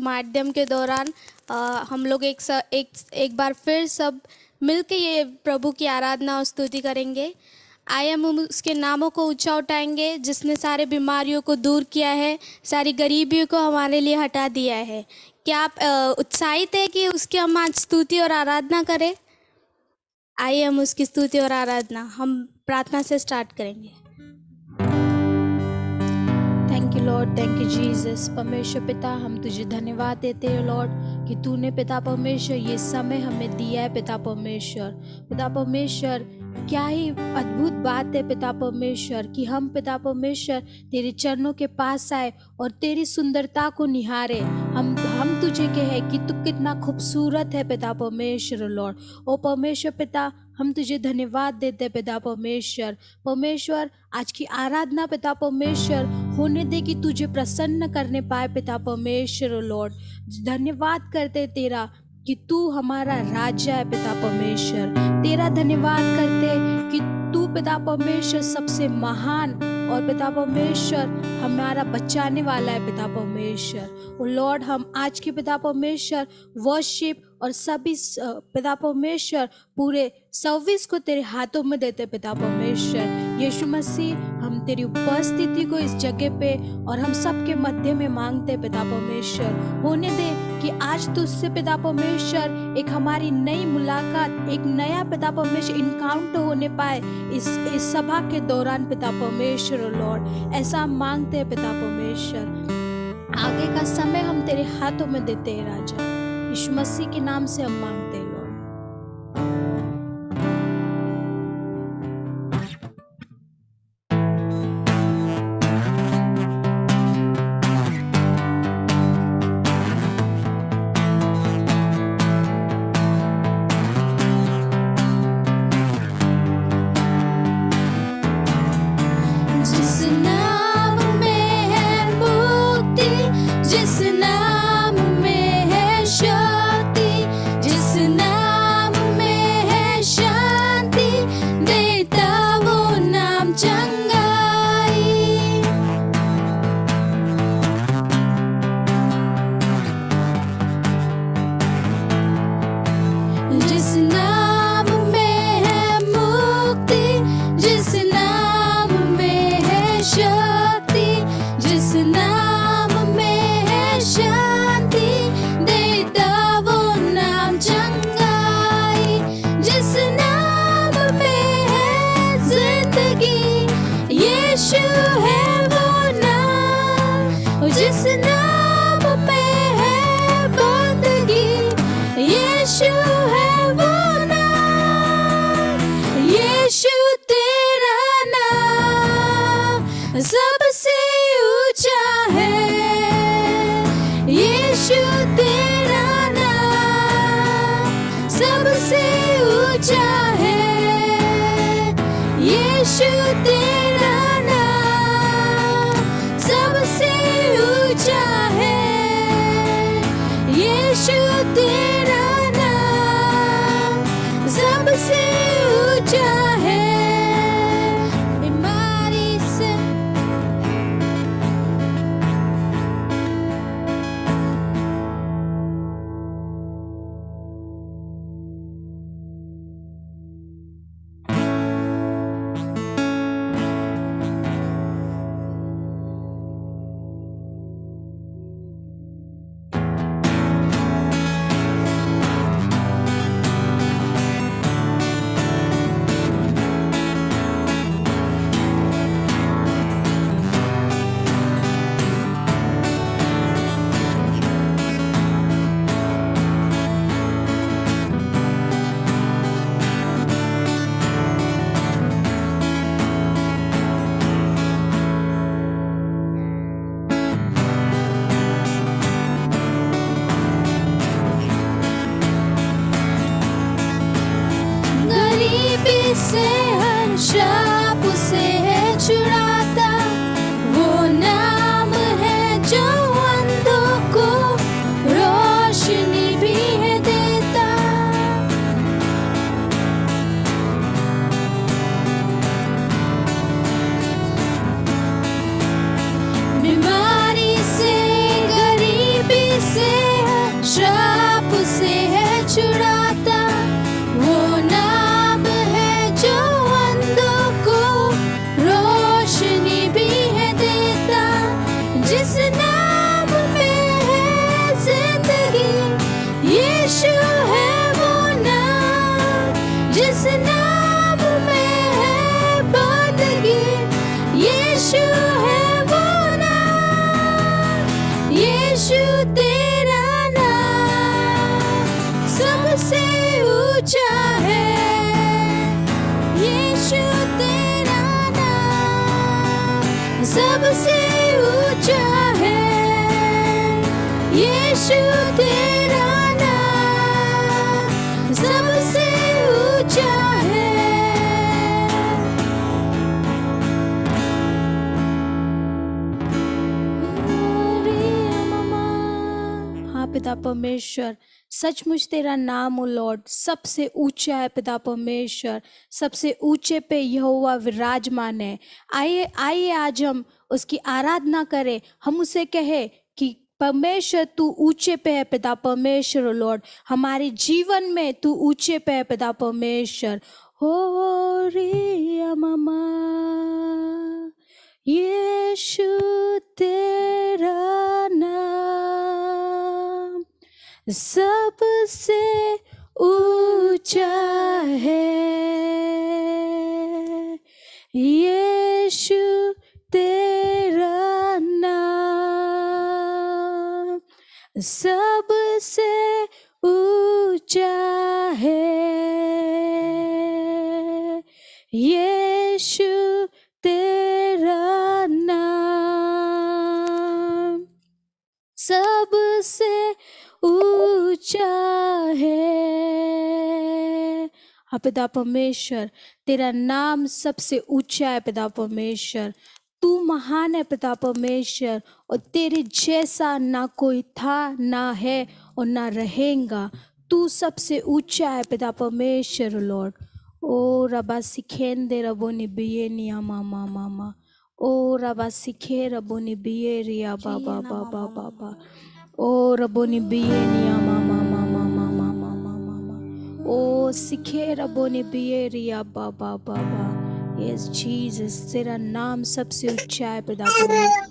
माध्यम के दौरान हम लोग एक बार फिर सब मिलके ये प्रभु की आराधना और स्तुति करेंगे। आइए हम उसके नामों को ऊंचा उठाएंगे, जिसने सारे बीमारियों को दूर किया है, सारी गरीबियों को हमारे लिए हटा दिया है। क्या आप उत्साहित है कि उसकी हम आज स्तुति और आराधना करें? आइए हम उसकी स्तुति और आराधना हम प्रार्थना से स्टार्ट करेंगे। Thank you Lord, thank you Jesus. परमेश्वर पिता, हम तुझे धन्यवाद देते हैं लॉर्ड कि तूने पिता परमेश्वर ये समय हमें दिया है। पिता परमेश्वर, पिता परमेश्वर, क्या ही अद्भुत बात है पिता परमेश्वर कि हम पिता परमेश्वर तेरे चरणों के पास आए और तेरी सुंदरता को निहारे। हम तुझे कहे कि तू कितना खूबसूरत है पिता परमेश्वर लॉर्ड। ओ परमेश्वर पिता, हम तुझे धन्यवाद देते पिता परमेश्वर। परमेश्वर, आज की आराधना पिता परमेश्वर होने दे कि तुझे प्रसन्न करने पाए पिता परमेश्वर लॉर्ड। धन्यवाद करते तेरा कि तू हमारा राजा है पिता परमेश्वर। तेरा धन्यवाद करते कि तू पिता परमेश्वर सबसे महान और पिता परमेश्वर हमारा बचाने वाला है पिता परमेश्वर। ओ लॉर्ड, हम आज के पिता परमेश्वर वर्शिप और सभी पिता परमेश्वर पूरे सर्विस को तेरे हाथों में देते पिता परमेश्वर। यीशु मसीह, हम तेरी उपस्थिति को इस जगह पे और हम सबके मध्य में मांगते पिता परमेश्वर। होने दे कि आज तुझसे पिता परमेश्वर एक हमारी नई मुलाकात, एक नया पिता परमेश्वर इनकाउंटर होने पाए इस सभा के दौरान पिता परमेश्वर लॉर्ड। ऐसा मांगते हैं पिता परमेश्वर। आगे का समय हम तेरे हाथों में देते हैं राजा। यीशु मसीह के नाम से हम मांगते हैं। बीमारी से, गरीबी से यीशु तेरा नाम सबसे ऊंचा है, यीशु तेरा नाम सबसे ऊंचा है, यीशु तेरा नाम सबसे ऊंचा है। हाँ पिता परमेश्वर, सचमुच तेरा नाम ओ लॉर्ड सबसे ऊंचा है पिता परमेश्वर, सबसे ऊंचे पे यहोवा विराजमान है। आइए आइए आज हम उसकी आराधना करें, हम उसे कहे कि परमेश्वर तू ऊंचे पे है पिता परमेश्वर ओ लॉर्ड, हमारे जीवन में तू ऊंचे पे है पिता परमेश्वर। हो रे ममा यीशु तेरा नाम सबसे ऊंचा है, यीशु तेरा नाम सबसे ऊंचा है, यीशु तेरा नाम सबसे ऊंचा है। हाँ पिता परमेश्वर, तेरा नाम सबसे ऊंचा है पिता परमेश्वर, तू महान है पिता परमेश्वर, और तेरे जैसा ना कोई था, ना है और ना रहेगा। तू सबसे ऊंचा है पिता परमेश्वर लॉर्ड। ओ रबा सिखेंदे रबोनी बिये निया मामा मामा, ओ रबा सिखे रबोनी बिये रिया बाबा बाबा बाबा, ओ रबोनी बिये निया मामा मामा मामा मामा मामा, ओ सिखे रबोनी बिये रिया बाबा बाबा। यस जीसस, तेरा नाम सबसे ऊंचा है पिता परमेश्वर,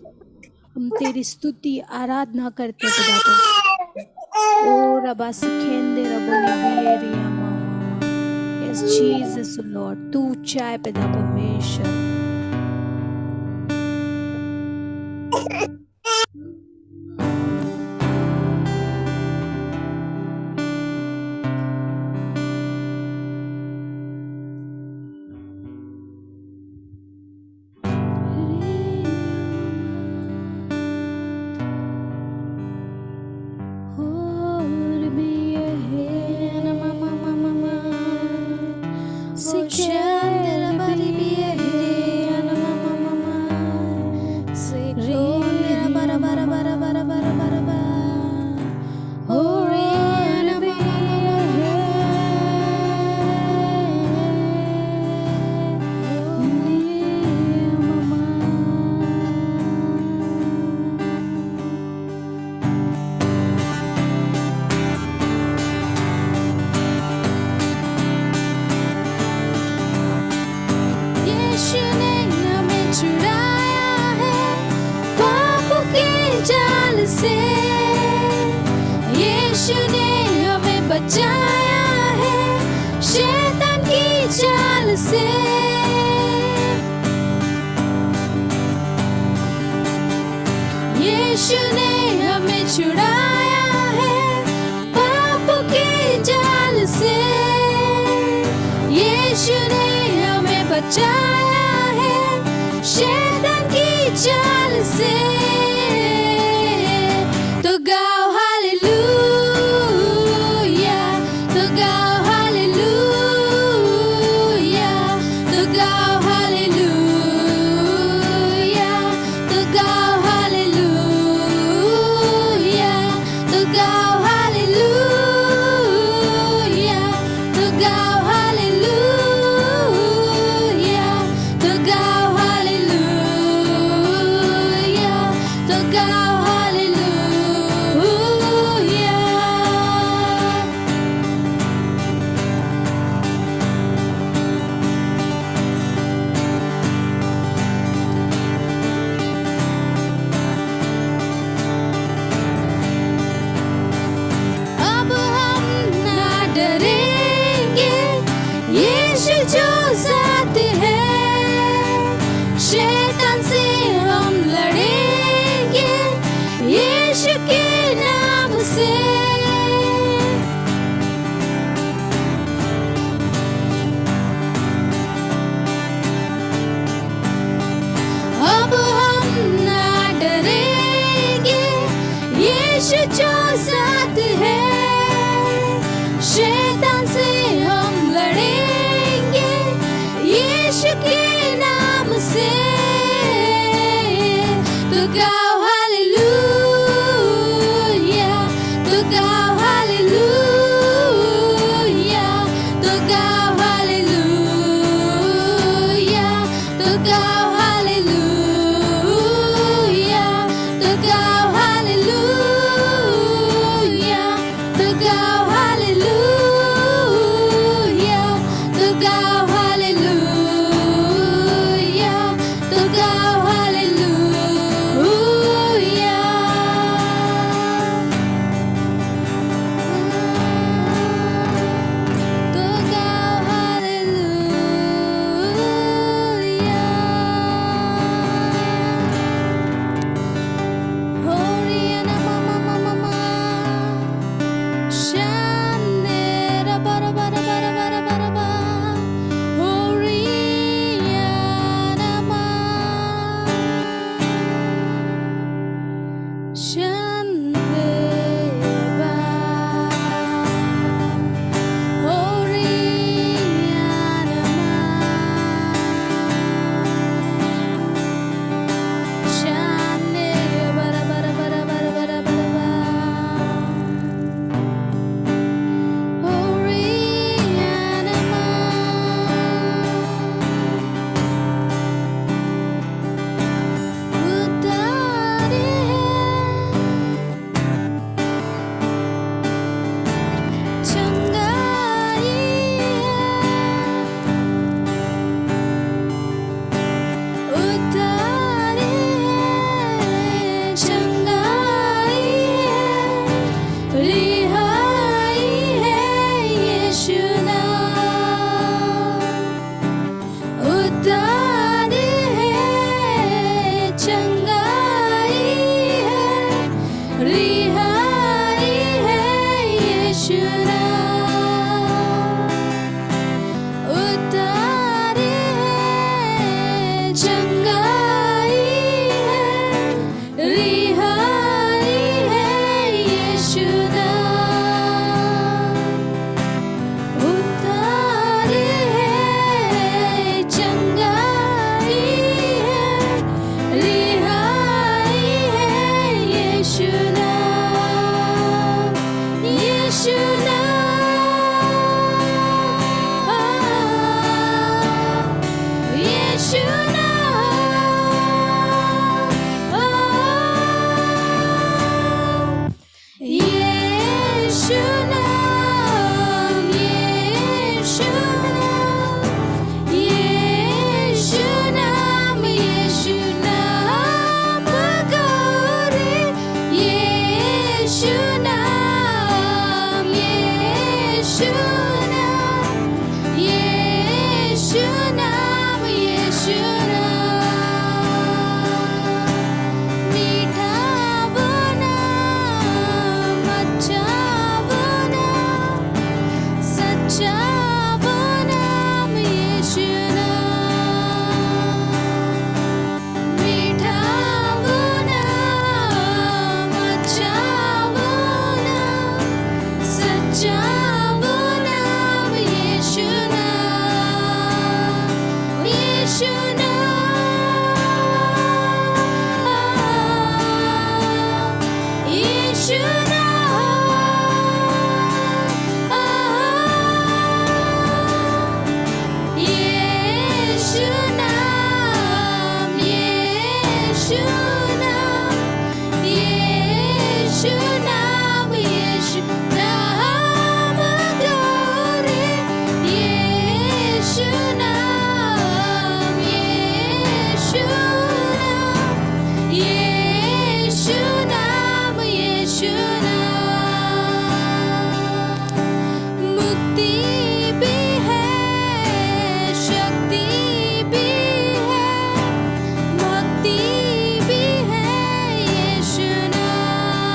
हम तेरी स्तुति आराधना करते हैं पिता परमेश्वर। ओ रबा सिखेंदे रबोनी बिये रिया मामा मामा। यस जीसस लॉर्ड, तू ऊंचा है पिता परमेश्वर। यीशु ने हमें छुड़ाया है पाप के जाल से, यीशु ने हमें बचाया है शैतान की चाल से। तो गाओ हालेलुया, तो गाओ हालेलुया, तो गाओ हालेलुया, तो गाओ हालेलुया, यीशु के नाम से अब हम ना डरेंगे, यीशु जो साथ है। शैतान से हम लड़ेंगे यीशु के नाम से। तो गाओ हालेलुया, तो गाओ हालेलुया, तो गाओ हालेलुया, तो गाओ हालेलुया, तो गाओ हालेलुया, तो गाओ हालेलुया, तो गाओ हालेलुया, तो गाओ हालेलुया। तो गाओ hallelujah. Horiana mama mama mama, Shandera bara bara bara bara bara ba, Horiana ma, Shandera, Horiana ma, Shandera bara bara bara bara bara bara ba, Horiana ma, utare चंगाई उतारे चंगाई रिहाई है यीशु नाम। उतारे चंगाई है रिहाई है यीशु नाम। उतारे चंगाई है रिहाई है यीशु नाम। उतारे चंगाई है रिहाई है यीशु नाम। यीशु नाम, यीशु नाम, यीशु नाम, यीशु नाम, यीशु नाम, यीशु नाम गौरे, यीशु नाम, यीशु नाम, यीशु नाम, यीशु नाम। मीठा वो नाम, अच्छा वो नाम, सच्चा वो नाम, यीशु नाम। मीठा वो नाम, अच्छा वो नाम, सच्चा वो नाम, यीशु नाम। यीशु नाम, यीशु नाम, यीशु नाम, यीशु नाम, यीशु नाम, यीशु नाम गौरे, यीशु नाम, यीशु नाम, यीशु नाम, यीशु नाम। मुक्ति भी है, शक्ति भी है, भक्ति भी है, यीशु नाम।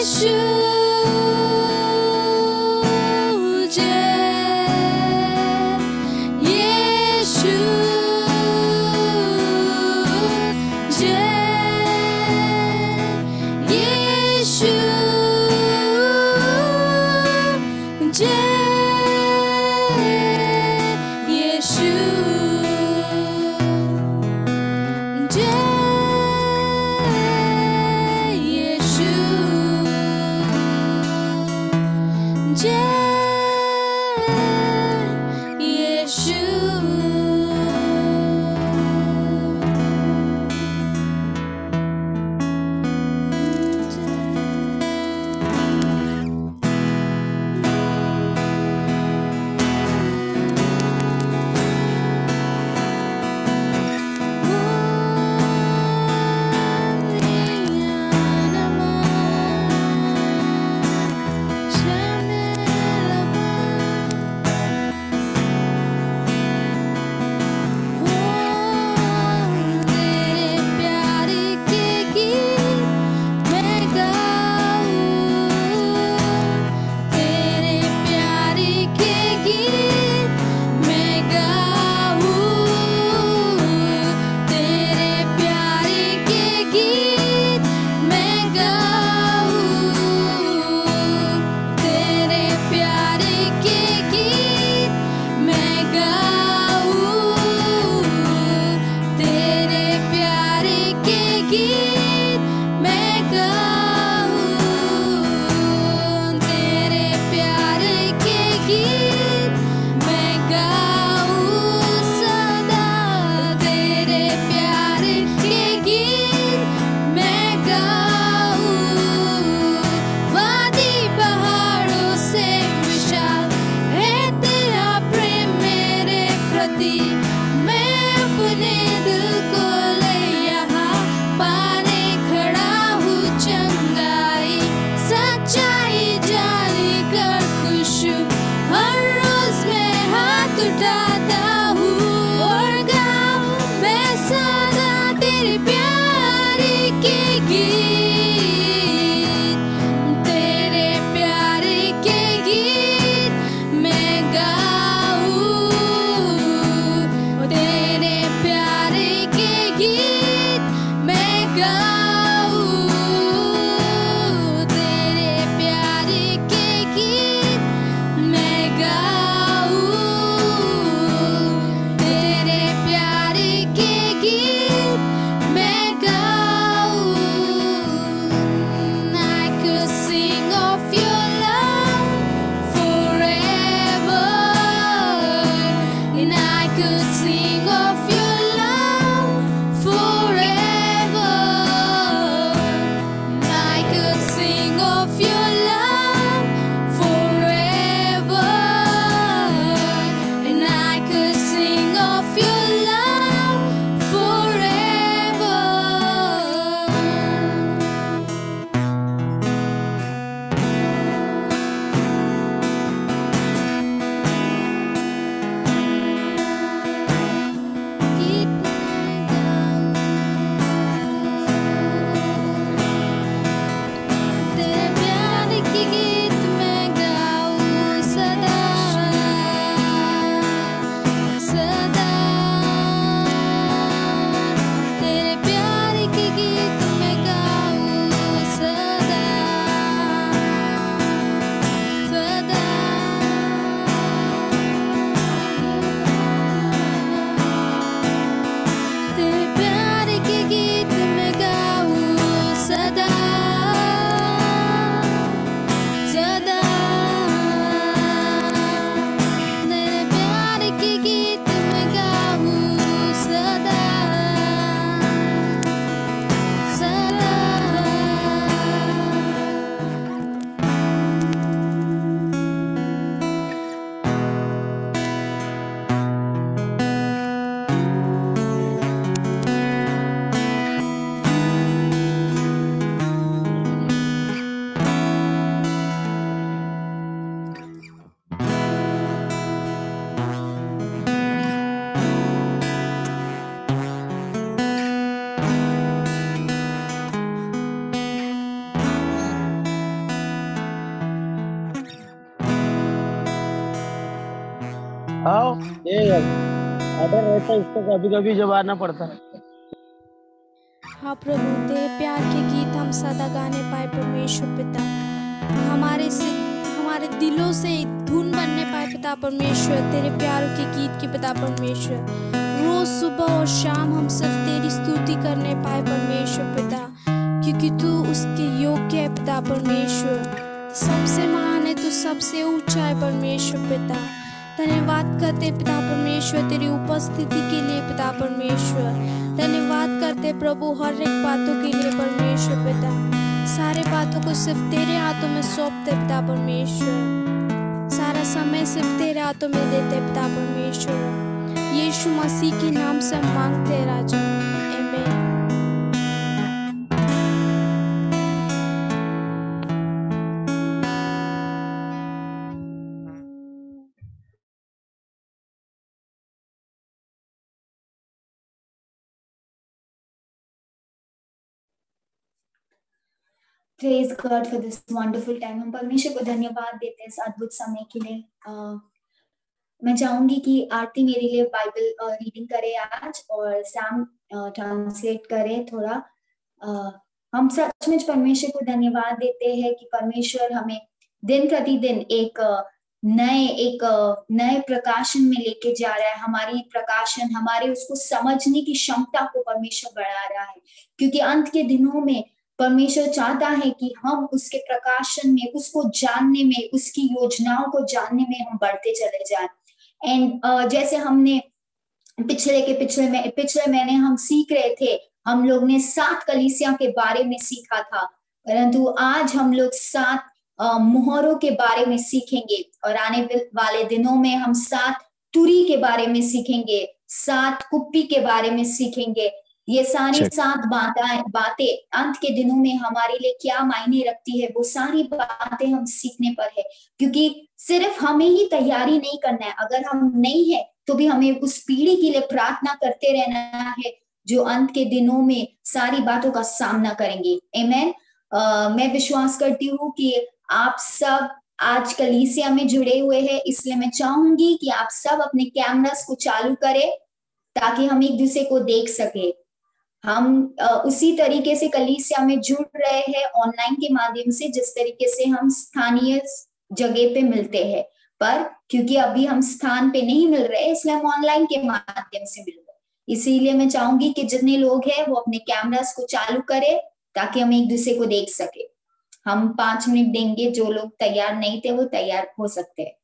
Yeshua. आओ, ये ऑर्डर रहता है, इसको कभी कभी जब आना पड़ता है। हाँ प्रभु, तेरे प्यार के गीत हम सदा गाने पाए परमेश्वर पिता। हमारे दिलों से धुन बनने पाए पिता परमेश्वर, तेरे प्यार के गीत की पिता परमेश्वर। रोज सुबह और शाम हम सिर्फ तेरी स्तुति करने पाए परमेश्वर पिता, क्योंकि तू उसके योग्य है पिता परमेश्वर। सबसे महान है तू, सबसे ऊंचा है परमेश्वर पिता। धन्यवाद करते पिता परमेश्वर तेरी उपस्थिति के लिए पिता परमेश्वर। धन्यवाद करते प्रभु हर एक बातों के लिए परमेश्वर पिता। सारे बातों को सिर्फ तेरे हाथों में सौंपते पिता परमेश्वर। सारा समय सिर्फ तेरे हाथों में देते पिता परमेश्वर। यीशु मसीह के नाम से हम मांगते हैं राजा, आमीन। Praise God for this wonderful time. हम परमेश्वर को धन्यवाद देते हैं इस अद्भुत समय के लिए। मैं चाहूंगी कि आरती मेरे लिए बाइबल रीडिंग करे आज और सैम ट्रांसलेट करे थोड़ा। हम सचमुच परमेश्वर को धन्यवाद देते हैं कि परमेश्वर हमें दिन प्रतिदिन एक नए प्रकाशन में लेके जा रहा है। हमारी प्रकाशन, हमारे उसको समझने की क्षमता को परमेश्वर बढ़ा रहा है, क्योंकि अंत के दिनों में परमेश्वर चाहता है कि हम उसके प्रकाशन में, उसको जानने में, उसकी योजनाओं को जानने में हम बढ़ते चले जाएं। एंड जैसे हमने पिछले महीने हम सीख रहे थे, हम लोग ने 7 कलीसिया के बारे में सीखा था, परंतु आज हम लोग 7 मोहरों के बारे में सीखेंगे और आने वाले दिनों में हम 7 तुरी के बारे में सीखेंगे, 7 कुप्पी के बारे में सीखेंगे। ये सारी 7 बातें अंत के दिनों में हमारे लिए क्या मायने रखती है, वो सारी बातें हम सीखने पर है। क्योंकि सिर्फ हमें ही तैयारी नहीं करना है, अगर हम नहीं है तो भी हमें उस पीढ़ी के लिए प्रार्थना करते रहना है जो अंत के दिनों में सारी बातों का सामना करेंगे। आमीन। मैं विश्वास करती हूँ कि आप सब आज कलीसिया में जुड़े हुए हैं, इसलिए मैं चाहूंगी कि आप सब अपने कैमरास को चालू करें ताकि हम एक दूसरे को देख सके। हम उसी तरीके से कलीसिया में जुड़ रहे हैं ऑनलाइन के माध्यम से, जिस तरीके से हम स्थानीय जगह पे मिलते हैं, पर क्योंकि अभी हम स्थान पे नहीं मिल रहे इसलिए हम ऑनलाइन के माध्यम से मिल रहे हैं। इसीलिए मैं चाहूंगी कि जितने लोग हैं वो अपने कैमरास को चालू करें ताकि हम एक दूसरे को देख सके। हम 5 मिनट देंगे, जो लोग तैयार नहीं थे वो तैयार हो सकते हैं।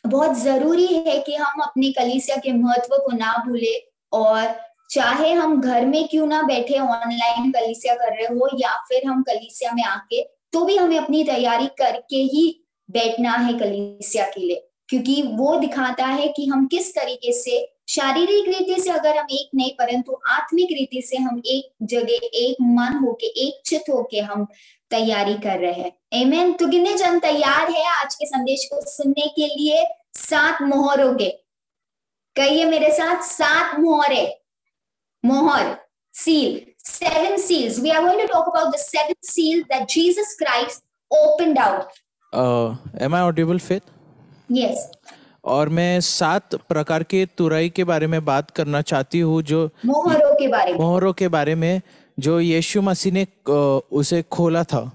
बहुत जरूरी है कि हम अपनी कलीसिया के महत्व को ना भूले, और चाहे हम घर में क्यों ना बैठे ऑनलाइन कलीसिया कर रहे हो या फिर हम कलीसिया में आके, तो भी हमें अपनी तैयारी करके ही बैठना है कलीसिया के लिए, क्योंकि वो दिखाता है कि हम किस तरीके से शारीरिक रीति से अगर हम एक नहीं परंतु आत्मिक रीति से हम एक जगह एक मन होके एक चित होके हम तैयारी कर रहे हैं। आमीन। तो कितने जन तैयार है आज के संदेश को सुनने के लिए? 7 मोहरों के, कहिए मेरे साथ, 7 मोहरे, मोहर, seal, 7 seals. We are going to talk about the 7 seals that Jesus Christ opened out. Am I audible, Faith? Yes. और मैं 7 प्रकार के तुरई के बारे में बात करना चाहती हूँ, जो मोहरों के बारे में जो यीशु मसीह ने उसे खोला था।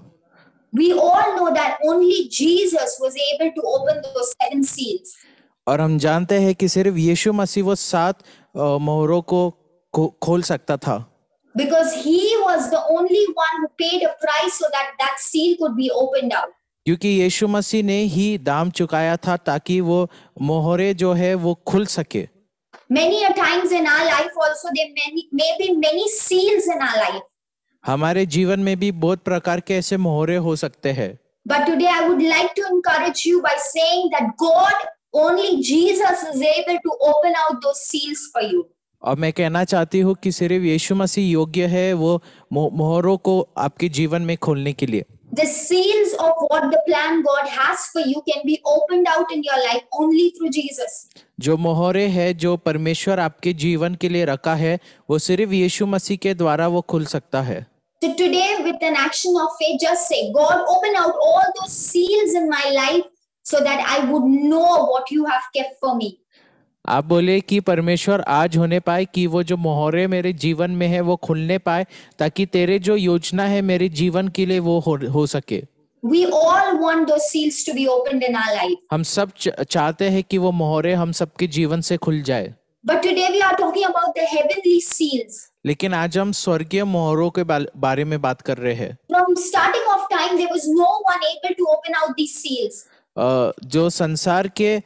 We all know that only Jesus was able to open those 7 seals. और हम जानते हैं कि सिर्फ यीशु मसीह वो 7 मोहरों को खोल सकता था। Because he was the only one who paid a price so that that seal could be opened out. क्योंकि यीशु मसीह ने ही दाम चुकाया था ताकि वो मोहरे जो है वो खुल सके। Many a times in our life also there may be many seals in our life. हमारे जीवन में भी बहुत प्रकार के ऐसे मोहरे हो सकते हैं। But today I would like to encourage you by saying that God, only Jesus is able to open out those seals for you. और मैं कहना चाहती हूँ कि सिर्फ यीशु मसीह योग्य है वो मोहरों को आपके जीवन में खोलने के लिए। The seals of what the plan God has for you can be opened out in your life only through Jesus. जो मोहरे है जो परमेश्वर आपके जीवन के लिए रखा है वो सिर्फ यीशु मसीह के द्वारा वो खुल सकता है। So today, with an action of faith, just say, God, open out all those seals in my life so that I would know what you have kept for me. आप बोले कि परमेश्वर आज होने पाए कि वो जो मोहरे मेरे जीवन में है वो खुलने पाए, ताकि तेरे जो योजना है मेरे जीवन के लिए वो हो सके। We all want those seals to be opened in our life. हम सब चाहते हैं कि वो मोहरे हम सबके जीवन से खुल जाए। But today we are talking about the heavenly seals. लेकिन आज हम स्वर्गीय मोहरों के बारे में बात कर रहे हैं। From starting of time, there was no one able to open out these seals. जो संसार के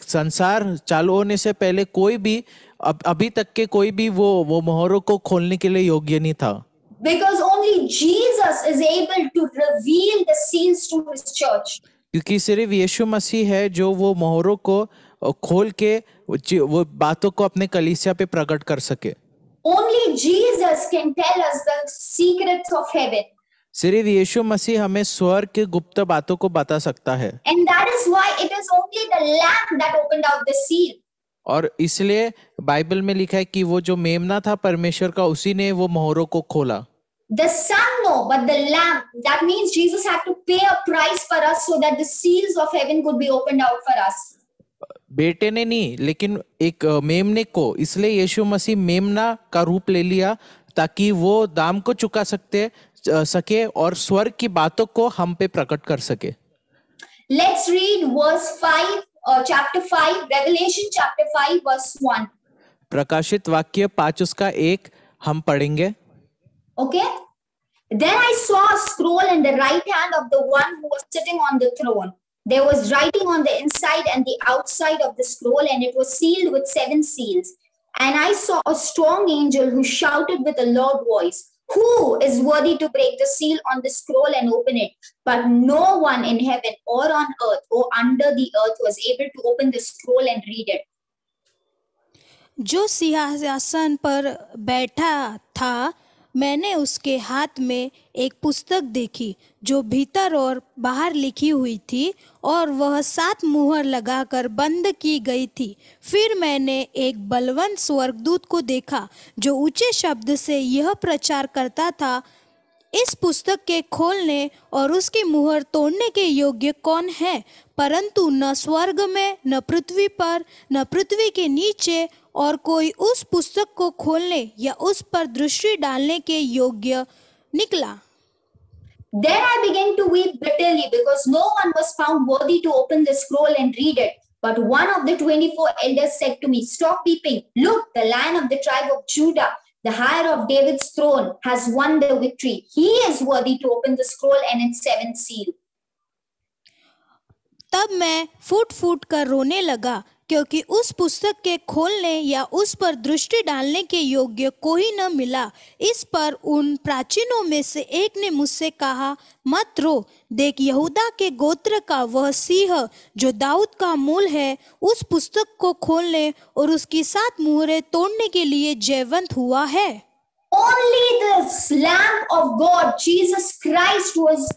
संसार चालू होने से पहले कोई भी अभी तक के कोई भी वो मोहरों को खोलने के लिए योग्य नहीं था। Because only Jesus is able to reveal the seals to his church. क्योंकि सिर्फ यीशु मसीह है जो वो मोहरों को खोल के वो बातों को अपने कलीसिया पे प्रकट कर सके। Only Jesus can tell us the secrets of heaven. सिर्फ यीशु मसीह हमें स्वर्ग के गुप्त बातों को बता सकता है। And that is why it is only the Lamb that opened out the seal. और इसलिए बाइबल में लिखा है कि वो जो मेमना था परमेश्वर का, उसी ने वो मोहरों को खोला। The Son no, but the Lamb. That means Jesus had to pay a price for us so that the seals of heaven could be opened out for us. बेटे ने नहीं, लेकिन एक मेमने को, इसलिए यीशु मसीह मेमना का रूप ले लिया ताकि वो दाम को चुका सके और स्वर्ग की बातों को हम पे प्रकट कर सके। Let's read verse 5, chapter 5, Revelation chapter 5 verse 1. प्रकाशित वाक्य 5 उसका 1 हम पढ़ेंगे। Okay. Then I saw a scroll in the right hand of the one who was sitting on the throne. There was writing on the inside and the outside of the scroll, and it was sealed with 7 seals. And I saw a strong angel who shouted with a loud voice, "Who is worthy to break the seal on the scroll and open it?" But no one in heaven or on earth or under the earth was able to open the scroll and read it. जो सिंहासन पर बैठा था, मैंने उसके हाथ में एक पुस्तक देखी जो भीतर और बाहर लिखी हुई थी, और वह 7 मुहर लगाकर बंद की गई थी। फिर मैंने एक बलवंत स्वर्गदूत को देखा जो ऊंचे शब्द से यह प्रचार करता था, इस पुस्तक के खोलने और उसकी मुहर तोड़ने के योग्य कौन है? परंतु न स्वर्ग में, न पृथ्वी पर, न पृथ्वी के नीचे और कोई उस पुस्तक को खोलने या उस पर दृष्टि डालने के योग्य निकला। Then I began to weep bitterly because no one was found worthy to open the scroll and read it. But one of the 24 elders said to me, "Stop weeping. Look, the Lion of the tribe of Judah, the heir of David's throne, has won the victory. He is worthy to open the scroll and its 7 seals." तब मैं फूट फूट कर रोने लगा, क्योंकि उस पुस्तक के खोलने या उस पर दृष्टि डालने के योग्य कोई न मिला। इस पर उन प्राचीनों में से एक ने मुझसे कहा, मत रो, देख यहूदा के गोत्र का वह सिंह जो दाऊद का मूल है, उस पुस्तक को खोलने और उसकी 7 मुहरें तोड़ने के लिए जयवंत हुआ है। Only the Lamb of God, Jesus Christ, was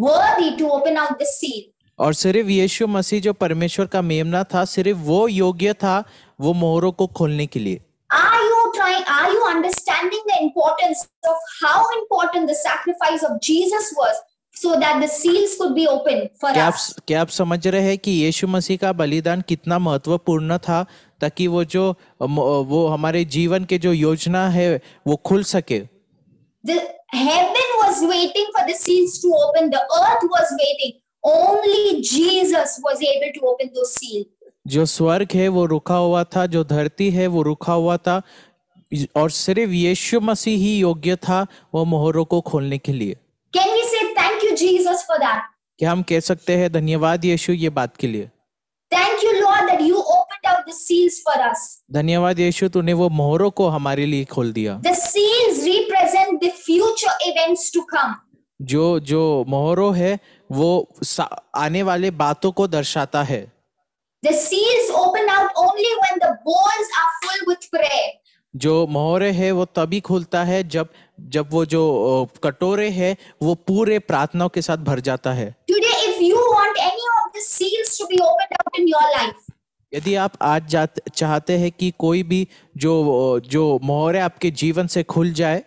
worthy to open out the seal. और सिर्फ यीशु मसीह जो परमेश्वर का मेमना था, सिर्फ वो योग्य था वो मोहरों को खोलने के लिए। Are you understanding the importance of how important the sacrifice of Jesus was so that the seals could be opened for us? क्या आप समझ रहे हैं कि यीशु मसीह का बलिदान कितना महत्वपूर्ण था ताकि वो हमारे जीवन के जो योजना है वो खुल सके। The heaven was waiting for the seals to open. The earth was waiting. Only Jesus was able to open those seals. जो स्वर्ग है वो रुका हुआ था, जो धरती है वो रुका हुआ था, और सिर्फ यीशु मसीह ही योग्य था वो मोहरों को खोलने के लिए। Can we say thank you Jesus for that? क्या हम कह सकते हैं धन्यवाद यीशु ये बात के लिए? Thank you Lord that you opened out the seals for us. धन्यवाद यीशु, तूने वो मोहरों को हमारे लिए खोल दिया। The seals represent the future events to come. जो मोहरों है वो आने वाले बातों को दर्शाता है। The seals open out only when the bowls are full with prayer. जो मोहरे है वो तभी खुलता है जब वो जो कटोरे है वो पूरे प्रार्थनाओं के साथ भर जाता है। Today, if you want any of the seals to be opened out in your life, यदि आप आज चाहते हैं कि कोई भी जो मोहरे आपके जीवन से खुल जाए,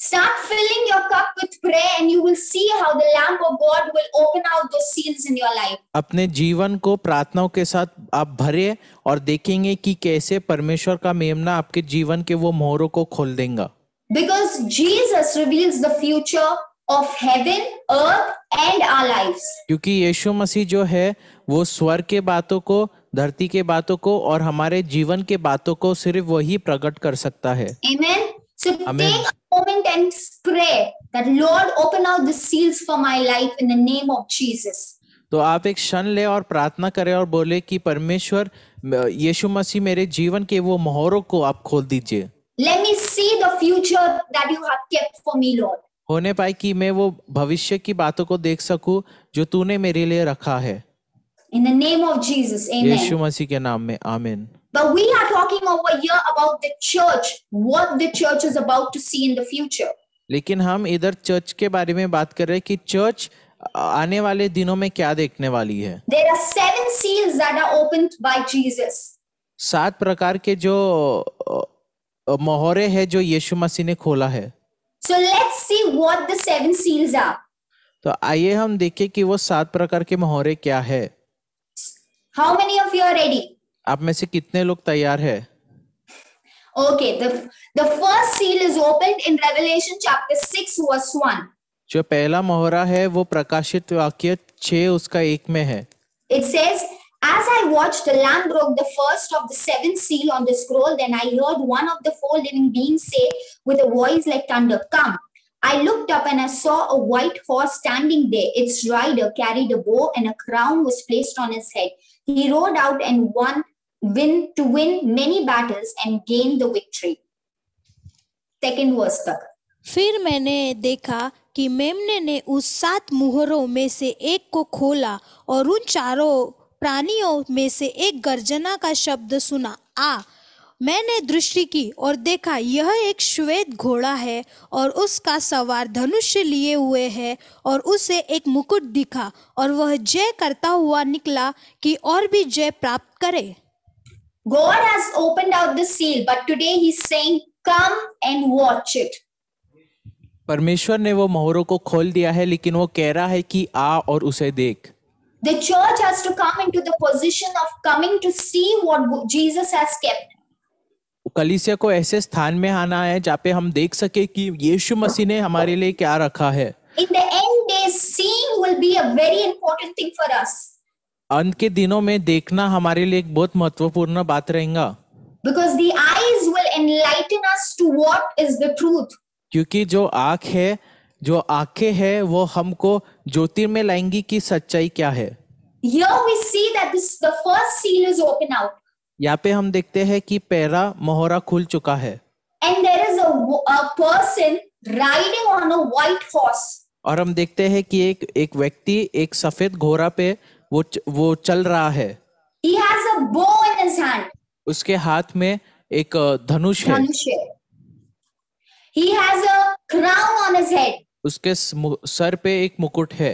Start filling your cup with prayer and you will see how the lamp of God will open out those seals in your life. अपने जीवन को प्रार्थनाओं के साथ आप भरे और देखेंगे कि कैसे परमेश्वर का मेमना आपके जीवन के वो मोहरों को खोल देगा. Because Jesus reveals the future of heaven, earth and our lives. क्योंकि यीशु मसीह जो है वो स्वर्ग के बातों को, धरती के बातों को और हमारे जीवन के बातों को सिर्फ वही प्रकट कर सकता है. Amen. So Amen. take a moment and pray that Lord open out the seals for my life in the name of Jesus. तो आप एक क्षण ले और प्रार्थना करें और बोले कि परमेश्वर यीशु मसीह मेरे जीवन के वो मोहरों को आप खोल दीजिए. Let me see the future that you have kept for me, Lord. होने पाए कि मैं वो भविष्य की बातों को देख सकूं जो तूने मेरे लिए रखा है. In the name of Jesus, Yeshu amen. मसीह के नाम में आमीन. But we are talking over here about the church, what the church is about to see in the future. लेकिन हम इधर चर्च के बारे में बात कर रहे हैं कि चर्च आने वाले दिनों में क्या देखने वाली है. There are 7 seals that are opened by Jesus. 7 प्रकार के जो मोहरे हैं जो यीशु मसीह ने खोला है. So let's see what the 7 seals are. तो आइए हम देखें कि वो 7 प्रकार के मोहरे क्या है. How many of you are ready? आप में से कितने लोग तैयार है? Okay, the first seal is opened in Revelation chapter 6 verse 1. जो पहला मोहरा है वो प्रकाशित वाक्य 6 उसका 1 में है. It says, as I watched, the Lamb broke the first of the 7 seal on the scroll. Then I heard one of the 4 living beings say with a voice like thunder, "Come." I looked up and I saw a white horse standing there. Its rider carried a bow and a crown was placed on his head. He rode out and win many battles and gain the victory. Second verse तक. फिर मैंने देखा कि मेमने ने उस 7 मुहरों में से एक को खोला और उन चारों प्राणियों में से एक गर्जना का शब्द सुना, आ. मैंने दृष्टि की और देखा यह एक श्वेत घोड़ा है और उसका सवार धनुष्य लिए हुए है और उसे एक मुकुट दिखा और वह जय करता हुआ निकला कि और भी जय प्राप्त करे. God has opened out the seal, but today he's saying, come and watch it. परमेश्वर ने वो मोहरों को खोल दिया है लेकिन वो कह रहा है कि आ और उसे देख. The church has to come into the position of coming to see what Jesus has kept. कलीसिया को ऐसे स्थान में आना है जहाँ पे हम देख सके कि यीशु मसीह ने हमारे लिए क्या रखा है. In the end days, seeing will be a very important thing for us. अंत के दिनों में देखना हमारे लिए एक बहुत महत्वपूर्ण बात रहेगा. Because the eyes will enlighten us to what is the truth. क्योंकि जो आँख है, जो आंखें हैं वो हमको ज्योतिर्मय लाएंगी कि सच्चाई क्या है. Here we see that the first seal is open out. यहाँ पे हम देखते हैं कि पहला मोहरा खुल चुका है. And there is a person riding on a white horse. और हम देखते हैं कि एक व्यक्ति एक सफेद घोड़ा पे वो चल रहा है. He has a bow in his hand. उसके हाथ में एक धनुष है. He has a crown on his head. उसके सर पे एक मुकुट है.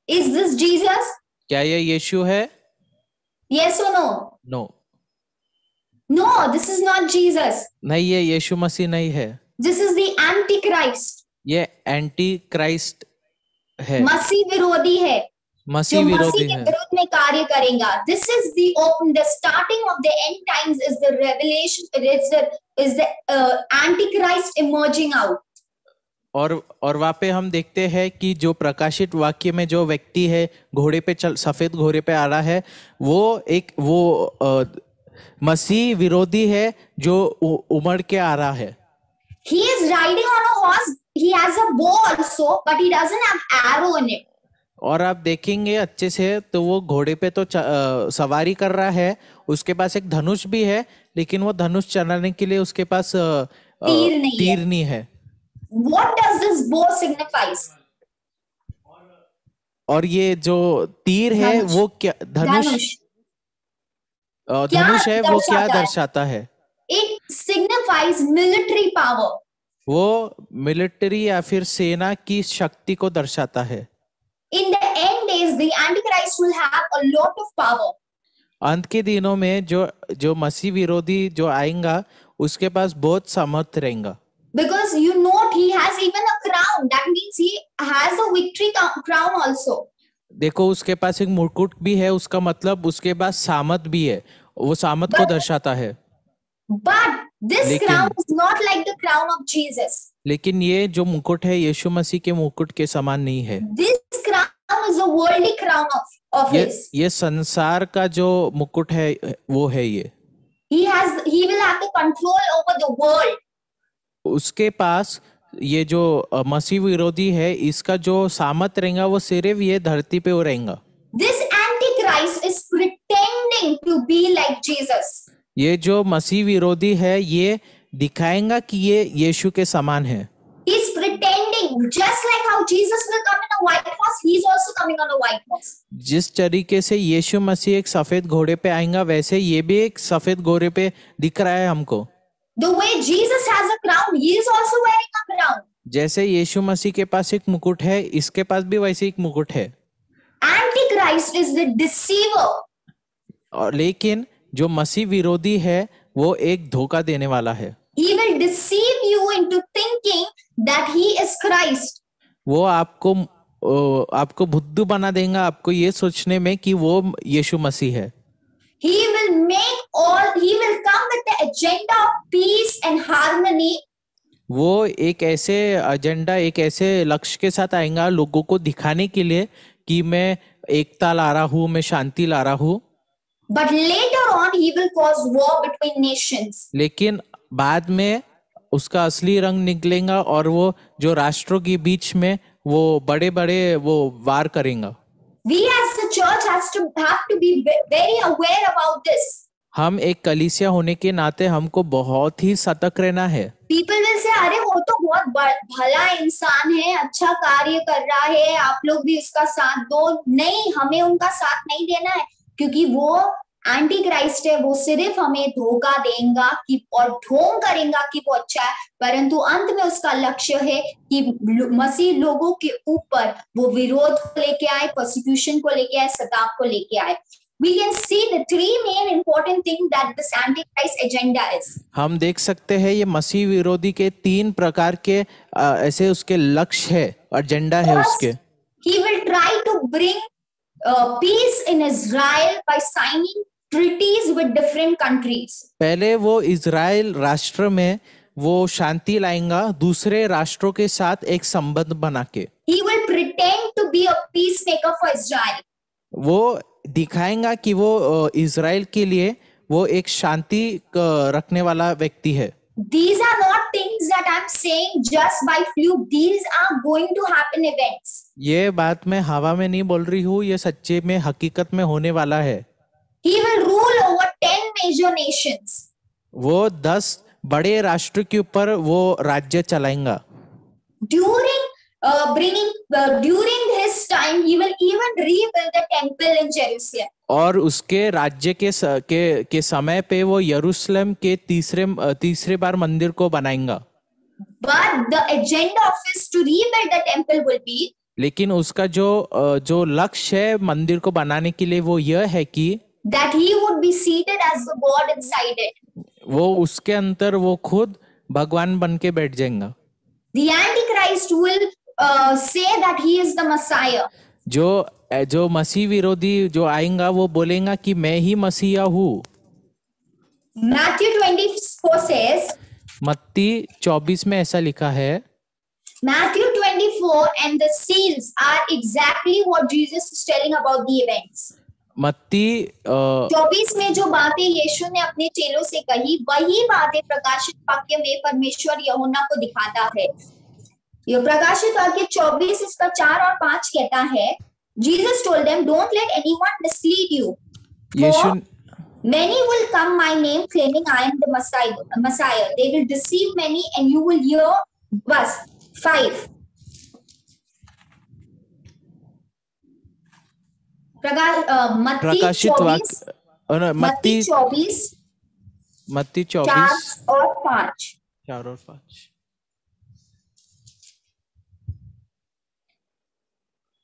Is this Jesus? क्या ये यीशु है? Yes or no? No. No, this is not Jesus. नहीं, ये यीशु मसीह नहीं है. This is the Antichrist. ये एंटी क्राइस्ट है. मसीह विरोधी है. मसीह जो विरोधी मसीह के है. विरुद्ध में कार्य करेगा. This is the starting of the end times is the revelation. Is the Antichrist emerging out. और वहाँ पे हम देखते हैं कि जो प्रकाशित वाक्य में जो व्यक्ति है घोड़े पे सफेद घोड़े पे आ रहा है वो मसीह विरोधी है जो उमड़ के आ रहा है. He is riding on a horse. He has a bow also, but he doesn't have arrow in it. और आप देखेंगे अच्छे से तो वो घोड़े पे तो सवारी कर रहा है. उसके पास एक धनुष भी है लेकिन वो धनुष चलाने के लिए उसके पास तीर नहीं है. What does this bow signifies? और ये जो तीर है वो क्या धनुष है वो क्या दर्शाता है? It signifies military power. वो मिलिट्री या फिर सेना की शक्ति को दर्शाता है. In the end days, the Antichrist will have a lot of power. अंत के दिनों में जो मसीह विरोधी जो आएगा उसके पास बहुत सामर्थ्य रहेगा. Because you know he has has even a crown. That means he has a victory crown also. देखो उसके पास एक मुकुट भी है, उसका मतलब उसके पास सामत भी है, वो सामत को दर्शाता है। But this लेकिन- crown is not like the crown of Jesus. लेकिन ये जो मुकुट है यीशु मसीह के मुकुट के समान नहीं है। This crown is a worldly crown of his. ये संसार का जो मुकुट है वो है ये। He will have the control over the world. उसके पास ये जो मसीह विरोधी है, इसका जो सामत रहेगा वो सिर्फ ये धरती पे वो रहेगा। This antichrist is pretending to be like Jesus. ये जो मसीह विरोधी है ये दिखाएगा कि ये यीशु के समान है। He's pretending, just like how Jesus will come in a white horse, he's also coming on a white horse. जिस तरीके से यीशु मसीह एक सफेद घोड़े पे आएगा, वैसे ये भी एक सफेद घोड़े पे दिख रहा है हमको। The way Jesus has a crown, he is also wearing a crown. जैसे यीशु मसीह के पास एक मुकुट है, इसके पास भी वैसे एक मुकुट है। Antichrist is the deceiver. और लेकिन जो मसीह विरोधी है वो एक धोखा देने वाला है। He will deceive you into thinking that he is Christ. वो आपको बुद्धू बना देगा, आपको ये सोचने में कि वो यीशु मसीह है। He will come with the agenda of peace and harmony. वो एक ऐसे एजेंडा, एक ऐसे लक्ष्य के साथ आएगा लोगों को दिखाने के लिए कि मैं एकता ला रहा हूँ, मैं शांति ला रहा हूँ। But later on, he will cause war between nations. लेकिन बाद में उसका असली रंग निकलेगा और वो जो राष्ट्रों के बीच में वो बड़े बड़े वो वार करेगा। We as the church have to be very aware about this. हम एक कलीसिया होने के नाते हमको बहुत ही सतर्क रहना है। People will say, अरे वो तो बहुत भला इंसान है, अच्छा कार्य कर रहा है, आप लोग भी उसका साथ दो। नहीं, हमें उनका साथ नहीं देना है, क्योंकि वो एंटी क्राइस्ट है। वो सिर्फ हमें धोखा देगा कि और ढोंग करेगा कि वो अच्छा है, परंतु अंत में उसका लक्ष्य है कि मसीह लोगों के ऊपर वो विरोध को लेके आए, प्रोसिक्यूशन को लेके आए, सताव को लेके आए। We can see the three main important things that this antichrist agenda is. हम देख सकते हैं ये मसीह विरोधी के 3 प्रकार के ऐसे उसके लक्ष्य है, एजेंडा है उसके। He will try to bring peace in Israel by signing treaties with different countries. पहले वो इजराइल राष्ट्र में वो शांति लाएगा दूसरे राष्ट्रों के साथ एक संबंध बना के। He will pretend to be a peacemaker for Israel. वो दिखाएगा कि वो इजराइल के लिए वो एक शांति रखने वाला व्यक्ति है। These are not things that I'm saying just by fluke. These are going to happen events. ये बात मैं हवा में नहीं बोल रही हूँ, ये सच्चे में हकीकत में होने वाला है। He will rule over 10 major nations. वो 10 बड़े राष्ट्र के ऊपर वो राज्य चलाएगा। During his time, he will even rebuild the temple in Jerusalem. और उसके राज्य के समय पे वो यरूशलेम के तीसरे बार मंदिर को बनाएगा। But the agenda of his to rebuild the temple will be, लेकिन उसका जो लक्ष्य है मंदिर को बनाने के लिए वो यह है कि that he would be seated as the God inside it. वो उसके अंदर वो खुद भगवान बन के बैठ जाएगा। The Antichrist will say that he is the Messiah. जो मसीह विरोधी जो आएगा वो बोलेगा कि मैं ही मसीहा हूँ। Matthew 24 says, मत्ती 24 में ऐसा लिखा है। Matthew 24 and the seals are exactly what Jesus is telling about the events. मत्ती 24 में जो बातें यीशु ने अपने चेलों से कही, वही बातें प्रकाशित वाक्य में परमेश्वर यूहन्ना को दिखाता है। ये प्रकाशित वाक्य 24 इसका 4 और 5 कहता है, Jesus told them, don't let anyone mislead you. For many will come my name claiming I am the Messiah. They will deceive many and you will hear. Verse 5. प्रकाशित वाक्य मत्ती 24 4 और 5।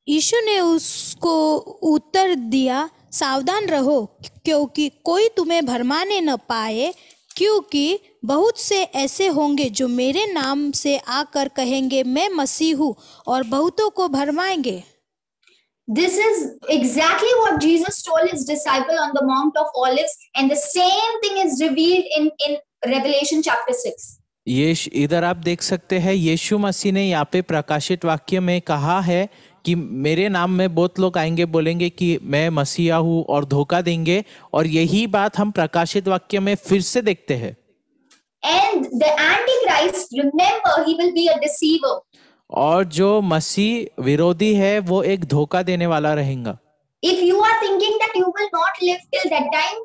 यीशु ने उसको उत्तर दिया, सावधान रहो, क्योंकि कोई तुम्हें भरमाने न पाए क्योंकि बहुत से ऐसे होंगे जो मेरे नाम से आकर कहेंगे मैं मसीह हूँ और बहुतों को भरमाएंगे। This is exactly what Jesus told his disciple on the Mount of Olives, and the same thing is revealed in Revelation chapter 6. ये इधर आप देख सकते हैं, यीशु मसीह ने यहाँ पे प्रकाशित वाक्य में कहा है कि मेरे नाम में बहुत लोग आएंगे, बोलेंगे कि मैं मसीहा हूँ और धोखा देंगे, और यही बात हम प्रकाशित वाक्य में फिर से देखते हैं। And the Antichrist, remember, he will be a deceiver. और जो मसीह विरोधी है वो एक धोखा देने वाला रहेगा। If you are thinking that you will not live till that time,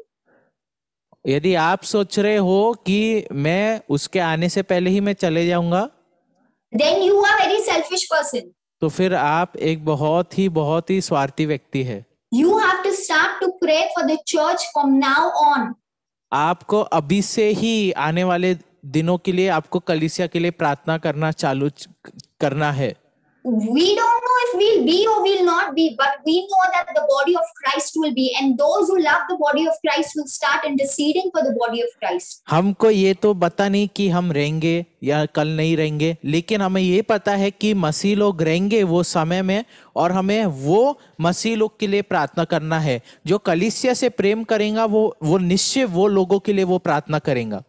यदि आप सोच रहे हो कि मैं उसके आने से पहले ही मैं चले जाऊंगा, then you are very selfish person. तो फिर आप एक बहुत ही स्वार्थी व्यक्ति है। You have to start to pray for the church from now on. आपको अभी से ही आने वाले दिनों के लिए आपको कलीसिया के लिए प्रार्थना करना चालू करना है। We don't know if we'll be or we'll not be, but we know that the body of Christ will be, and those who love the body of Christ will start interceding for the body of Christ. हमको ये तो पता नहीं कि हम रहेंगे या कल नहीं रहेंगे, लेकिन हमें ये पता है कि मसीह लोग रहेंगे वो समय में, और हमें वो मसीह लोग के लिए प्रार्थना करना है। जो कलीसिया से प्रेम करेगा वो निश्चय वो लोगों के लिए वो प्रार्थना करेगा।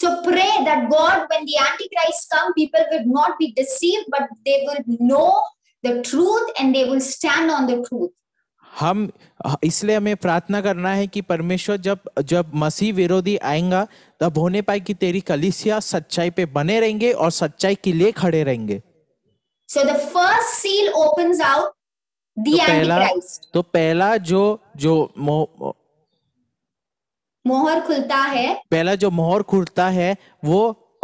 So pray that God, when the Antichrist come, people will not be deceived, but they will know the truth and they will stand on the truth. हम इसलिए हमें प्रार्थना करना है कि परमेश्वर जब मसीह विरोधी आएगा तब होने पाए कि तेरी कलीसिया सच्चाई पे बने रहेंगे और सच्चाई के लिए खड़े रहेंगे। So the first seal opens out the Antichrist. तो पहला जो मोहर खुलता है, पहला जो मोहर खुलता है वो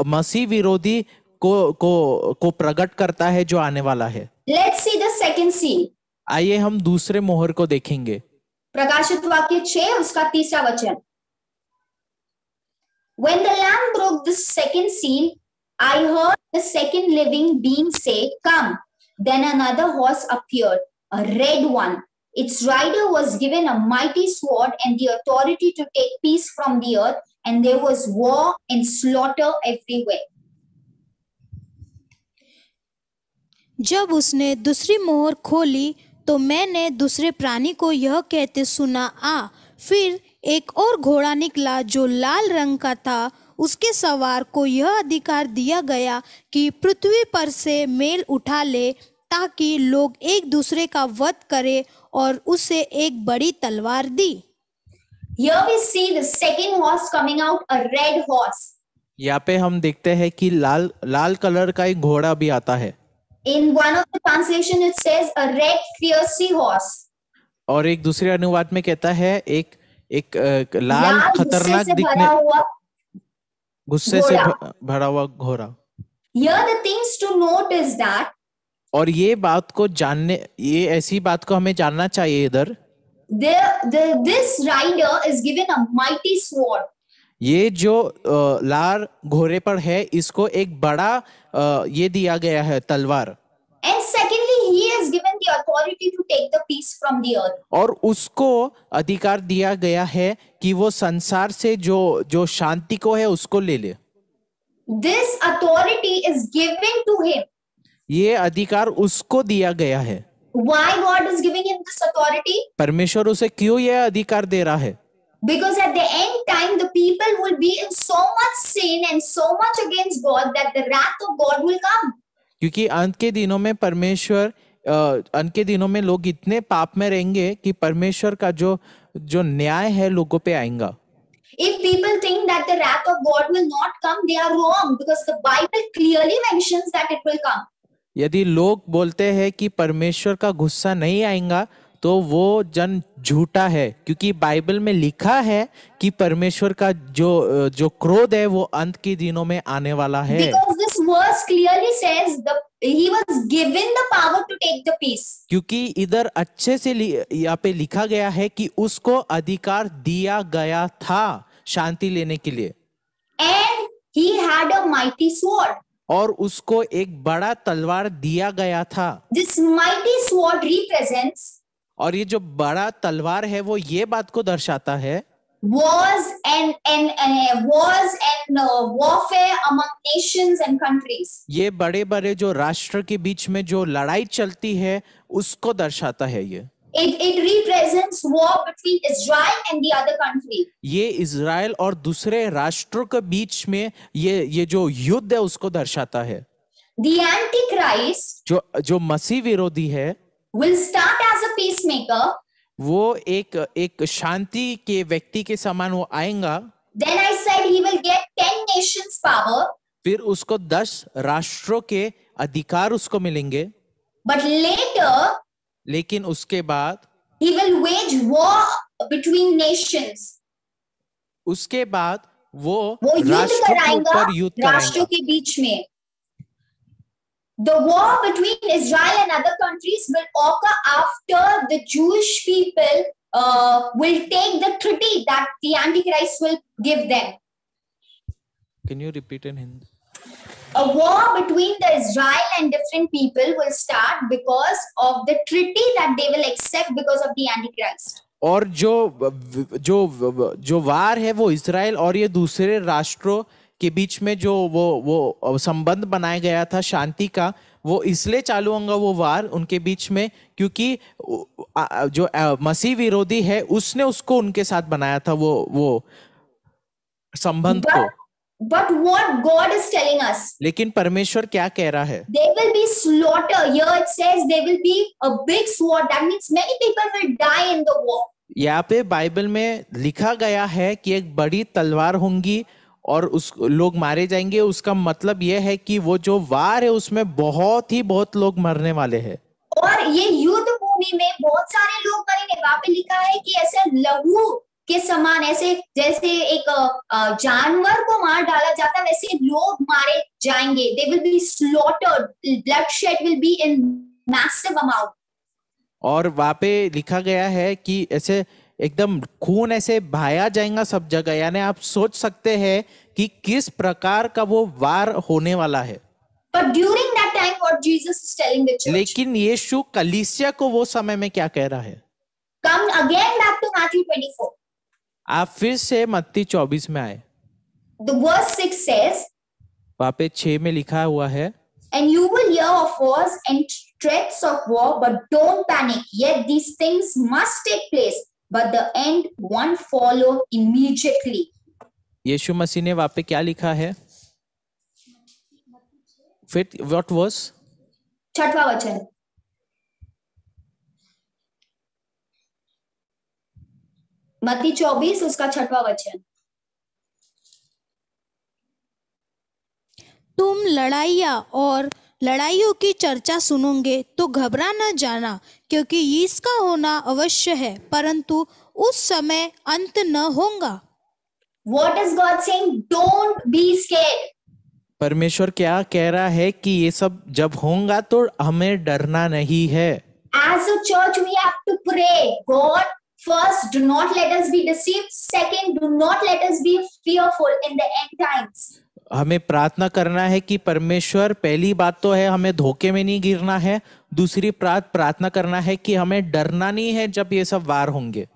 मसीह विरोधी को प्रकट करता है जो आने वाला है। Let's see the second seal. आइए हम दूसरे मोहर को देखेंगे। प्रकाशित वाक्य 6 उसका 3रा वचन। When the Lamb broke the second seal, I heard the second living being say, "Come." Then another horse appeared, a red one. Its rider was given a mighty sword and the authority to take peace from the earth, and there was war and slaughter everywhere. जब उसने दूसरी मोहर खोली तो मैंने दूसरे प्राणी को यह कहते सुना, आ फिर एक और घोड़ा निकला जो लाल रंग का था। उसके सवार को यह अधिकार दिया गया कि पृथ्वी पर से मेल उठा ले, ताकि लोग एक दूसरे का वध करे, और उसे एक बड़ी तलवार दी। Here we see the second horse coming out, a red horse. यहाँ पे हम देखते हैं कि लाल कलर का एक घोड़ा भी आता है। In one of the translation it says a red fierce horse. और एक दूसरे अनुवाद में कहता है एक लाल खतरनाक दिखने गुस्से से भरा हुआ घोड़ा। Here the things to note is that, और ये बात को जानने, ये ऐसी बात को हमें जानना चाहिए इधर, this rider is given a mighty sword. ये जो लाल घोड़े पर है इसको एक बड़ा ये दिया गया है तलवार। And secondly, he is given the authority to take the peace from the earth. और उसको अधिकार दिया गया है कि वो संसार से जो शांति को है उसको ले ले। This authority is given to him. ये अधिकार उसको दिया गया है। Why God is giving him this authority? परमेश्वर उसे क्यों यह अधिकार दे रहा है? Because at the end time the people will be in so much sin and so much against God that the wrath of God will come. क्योंकि अंत के दिनों में लोग इतने पाप में रहेंगे कि परमेश्वर का जो न्याय है लोगों पे आएगा। If people think that the wrath of God will not come, they are wrong, because the Bible clearly mentions that it will come. यदि लोग बोलते हैं कि परमेश्वर का गुस्सा नहीं आएगा तो वो जन झूठा है, क्योंकि बाइबल में लिखा है कि परमेश्वर का जो क्रोध है वो अंत के दिनों में आने वाला है। Because this verse clearly says he was given the power to take the peace. क्योंकि इधर अच्छे से यहाँ पे लिखा गया है कि उसको अधिकार दिया गया था शांति लेने के लिए। And he had a mighty sword. और उसको एक बड़ा तलवार दिया गया था। This mighty sword represents, और ये जो बड़ा तलवार है वो ये बात को दर्शाता है, wars and warfare among nations and countries. ये बड़े बड़े जो राष्ट्र के बीच में जो लड़ाई चलती है उसको दर्शाता है। ये It represents war between Israel and the other country. ये इज़राइल और दूसरे राष्ट्रों के बीच में ये जो युद्ध है उसको दर्शाता है। The Antichrist जो मसीह विरोधी है will start as a peacemaker. वो एक शांति के व्यक्ति के समान वो आएगा। Then I said he will get 10 nations power. फिर उसको 10 राष्ट्रों के अधिकार उसको मिलेंगे। But later लेकिन उसके बाद he will wage war between nations. उसके बाद वो युद्ध राष्ट्रों के कराएगा ऊपर युद्ध राष्ट्रों कराएगा। के बीच में। The war between Israel and other countries will occur after the Jewish people will take the treaty that the Antichrist will give them. Can you repeat in Hindi? A war between the Israel and different people will start because of the treaty that they will accept because of the Antichrist. और जो वार है वो Israel और ये दूसरे राष्ट्रों के बीच में जो वो संबंध बनाया गया था शांति का, वो इसलिए चालू होगा वो वार उनके बीच में क्योंकि जो मसीह विरोधी है उसने उसको उनके साथ बनाया था वो संबंध को। But what God is telling us? लेकिन परमेश्वर क्या कह रहा है? There will be slaughter. Here it says there will be a big sword. That means many people will die in the war. यहाँ पे बाइबल में लिखा गया है कि एक बड़ी तलवार होंगी और उस लोग मारे जाएंगे। उसका मतलब यह है कि वो जो वार है उसमें बहुत लोग मरने वाले हैं। और ये युद्ध भूमि में बहुत सारे लोग मरेंगे। वहां पे लिखा है कि ऐसे लहू के समान, ऐसे जैसे एक जानवर को मार डाला जाता है वैसे लोग मारे जाएंगे। They will be slaughtered. Bloodshed will be in massive amount. और वहां पे लिखा गया है कि ऐसे एकदम खून ऐसे बहाया जाएगा सब जगह। यानी आप सोच सकते हैं कि किस प्रकार का वो वार होने वाला है। But during that time, what Jesus is telling the church? लेकिन यीशु कलीसिया को वो समय में क्या कह रहा है? Come again back to Matthew 24. आप फिर से मत्ती 24 में आए। The verse 6 says, वहां पे 6 में लिखा हुआ है, and you will hear of wars and threats of war, but don't panic. Yet these things must take place, but the end won't follow immediately. यीशु मसीह ने वहां पे क्या लिखा है? फिर what was? 6वां वचन। मत्ती 24 उसका 6वां वचन। तुम लड़ाइयों की चर्चा सुनोगे तो घबरा न जाना, क्योंकि इसका होना अवश्य है, परंतु उस समय अंत न होगा। What is God saying? Don't be scared. परमेश्वर क्या कह रहा है कि ये सब जब होगा तो हमें डरना नहीं है। As a church, we have to pray. God, first, do not let us be deceived. Second, do not let us be fearful in the end times. हमें प्रार्थना करना है कि परमेश्वर, पहली बात तो है हमें धोखे में नहीं गिरना है। दूसरी प्रार्थना करना है कि हमें डरना नहीं है जब ये सब वार होंगे।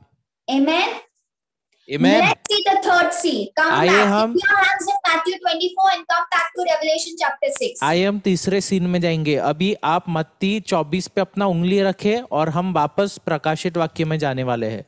Amen. Amen. Let's see the third C. Come आइए back. हम- Keep your hands in Matthew 24 and come back to Revelation chapter 6. आइए हम तीसरे सीन में जाएंगे। अभी आप मत्ती 24 पे अपना उंगली रखें और हम वापस प्रकाशित वाक्य में जाने वाले हैं।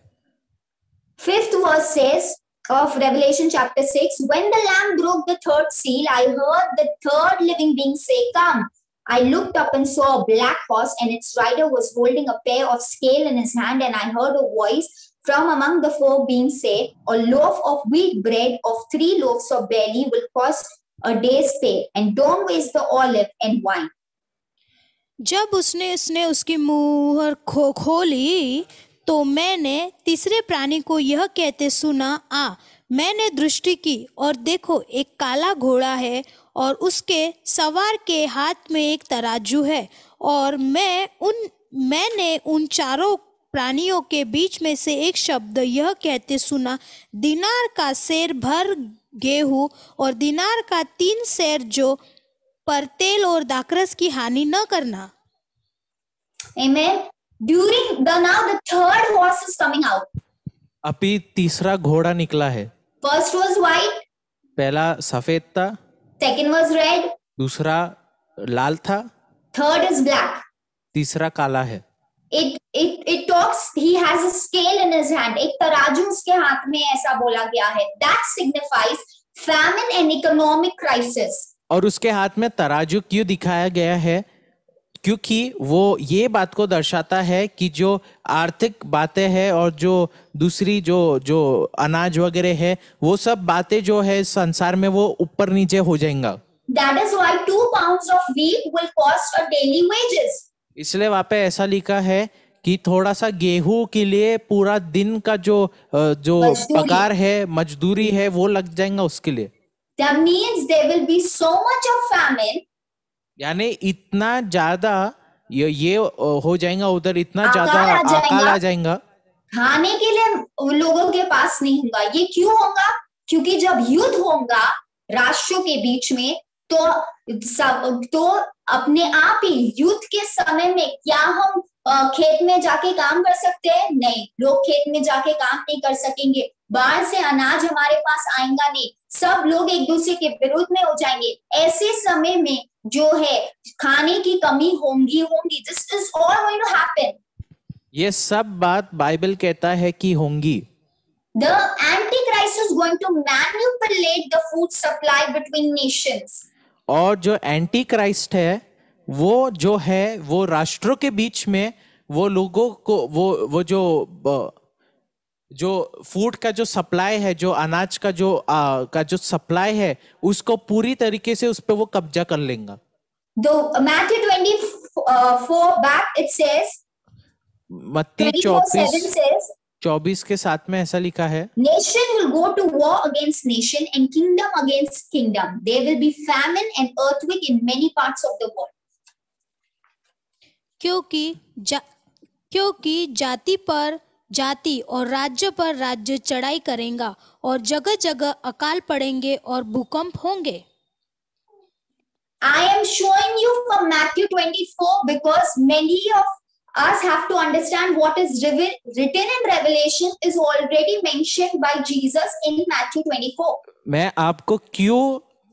Fifth verse says of Revelation chapter 6, when the Lamb broke the third seal, I heard the third living being say, come. I looked up and saw a black horse, and its rider was holding a pair of scales in his hand, and I heard a voice from among the four beings say, a loaf of wheat bread of 3 loaves of barley will cost a day's pay, and don't waste the olive and wine. जब उसने उसकी मुहर खोली तो मैंने तीसरे प्राणी को यह कहते सुना, मैंने दृष्टि की और देखो एक काला घोड़ा है और उसके सवार के हाथ में एक तराजू है, और मैंने उन चारों प्राणियों के बीच में से एक शब्द यह कहते सुना, दिनार का सेर भर गेहूं और दिनार का 3 सेर जो पर तेल और दाखरस की हानि न करना। Amen. Now the third horse is coming out. अभी तीसरा घोड़ा निकला है। First was white, पहला सफेद था, second was red, दूसरा लाल था, third is black. तीसरा काला है। It talks, he has a scale in his hand. एक तराजू उसके हाथ में, ऐसा बोला गया है. That signifies famine and economic crisis. और उसके हाथ में तराजू क्यों दिखाया गया है? क्योंकि वो ये बात को दर्शाता है कि जो आर्थिक बातें हैं और जो दूसरी जो जो अनाज वगैरह है, वो सब बातें जो है संसार में वो ऊपर नीचे हो जाएगा। That is why 2 pounds of wheat will cost a daily wages. इसलिए वहाँ पे ऐसा लिखा है कि थोड़ा सा गेहूं के लिए पूरा दिन का जो मजदूरी। पगार है, मजदूरी है, वो लग जाएगा उसके लिए। That means there will be so much of famine. यानी इतना ज्यादा ये हो जाएगा, उधर इतना अकाल ज्यादा आ जाएगा। अकाल आ जाएगा। खाने के लिए लोगों के पास नहीं होगा। ये क्यों होगा? क्योंकि जब युद्ध होगा राष्ट्रों के बीच में, तो अपने आप ही युद्ध के समय में क्या हम खेत में जाके काम कर सकते हैं? नहीं, लोग खेत में जाके काम नहीं कर सकेंगे। बाहर से अनाज हमारे पास आएगा नहीं, सब लोग एक दूसरे के विरुद्ध में हो जाएंगे। ऐसे समय में जो है खाने की कमी होगी। This is all going to happen. ये सब बात बाइबल कहता है कि होंगी। The Antichrist is going to manipulate the food supply between nations. और जो एंटी क्राइस्ट है वो राष्ट्रों के बीच में वो लोगों को वो जो फूड का जो सप्लाई है, जो अनाज का जो सप्लाई है, उसको पूरी तरीके से उस पे वो कब्जा कर लेंगे। Matthew 24 back it says, मत्ती 24:7 says, 24 के साथ में ऐसा लिखा है, nation will go to war against nation and kingdom against kingdom. There will be famine and earthquake in many parts of the world. क्योंकि जाति पर जाति और राज्य पर राज्य चढ़ाई करेगा और जगह जगह अकाल पड़ेंगे और भूकंप होंगे। I am showing you from Matthew 24 because many of us have to understand what is written in Revelation is already mentioned by Jesus in Matthew 24. मैं आपको क्यों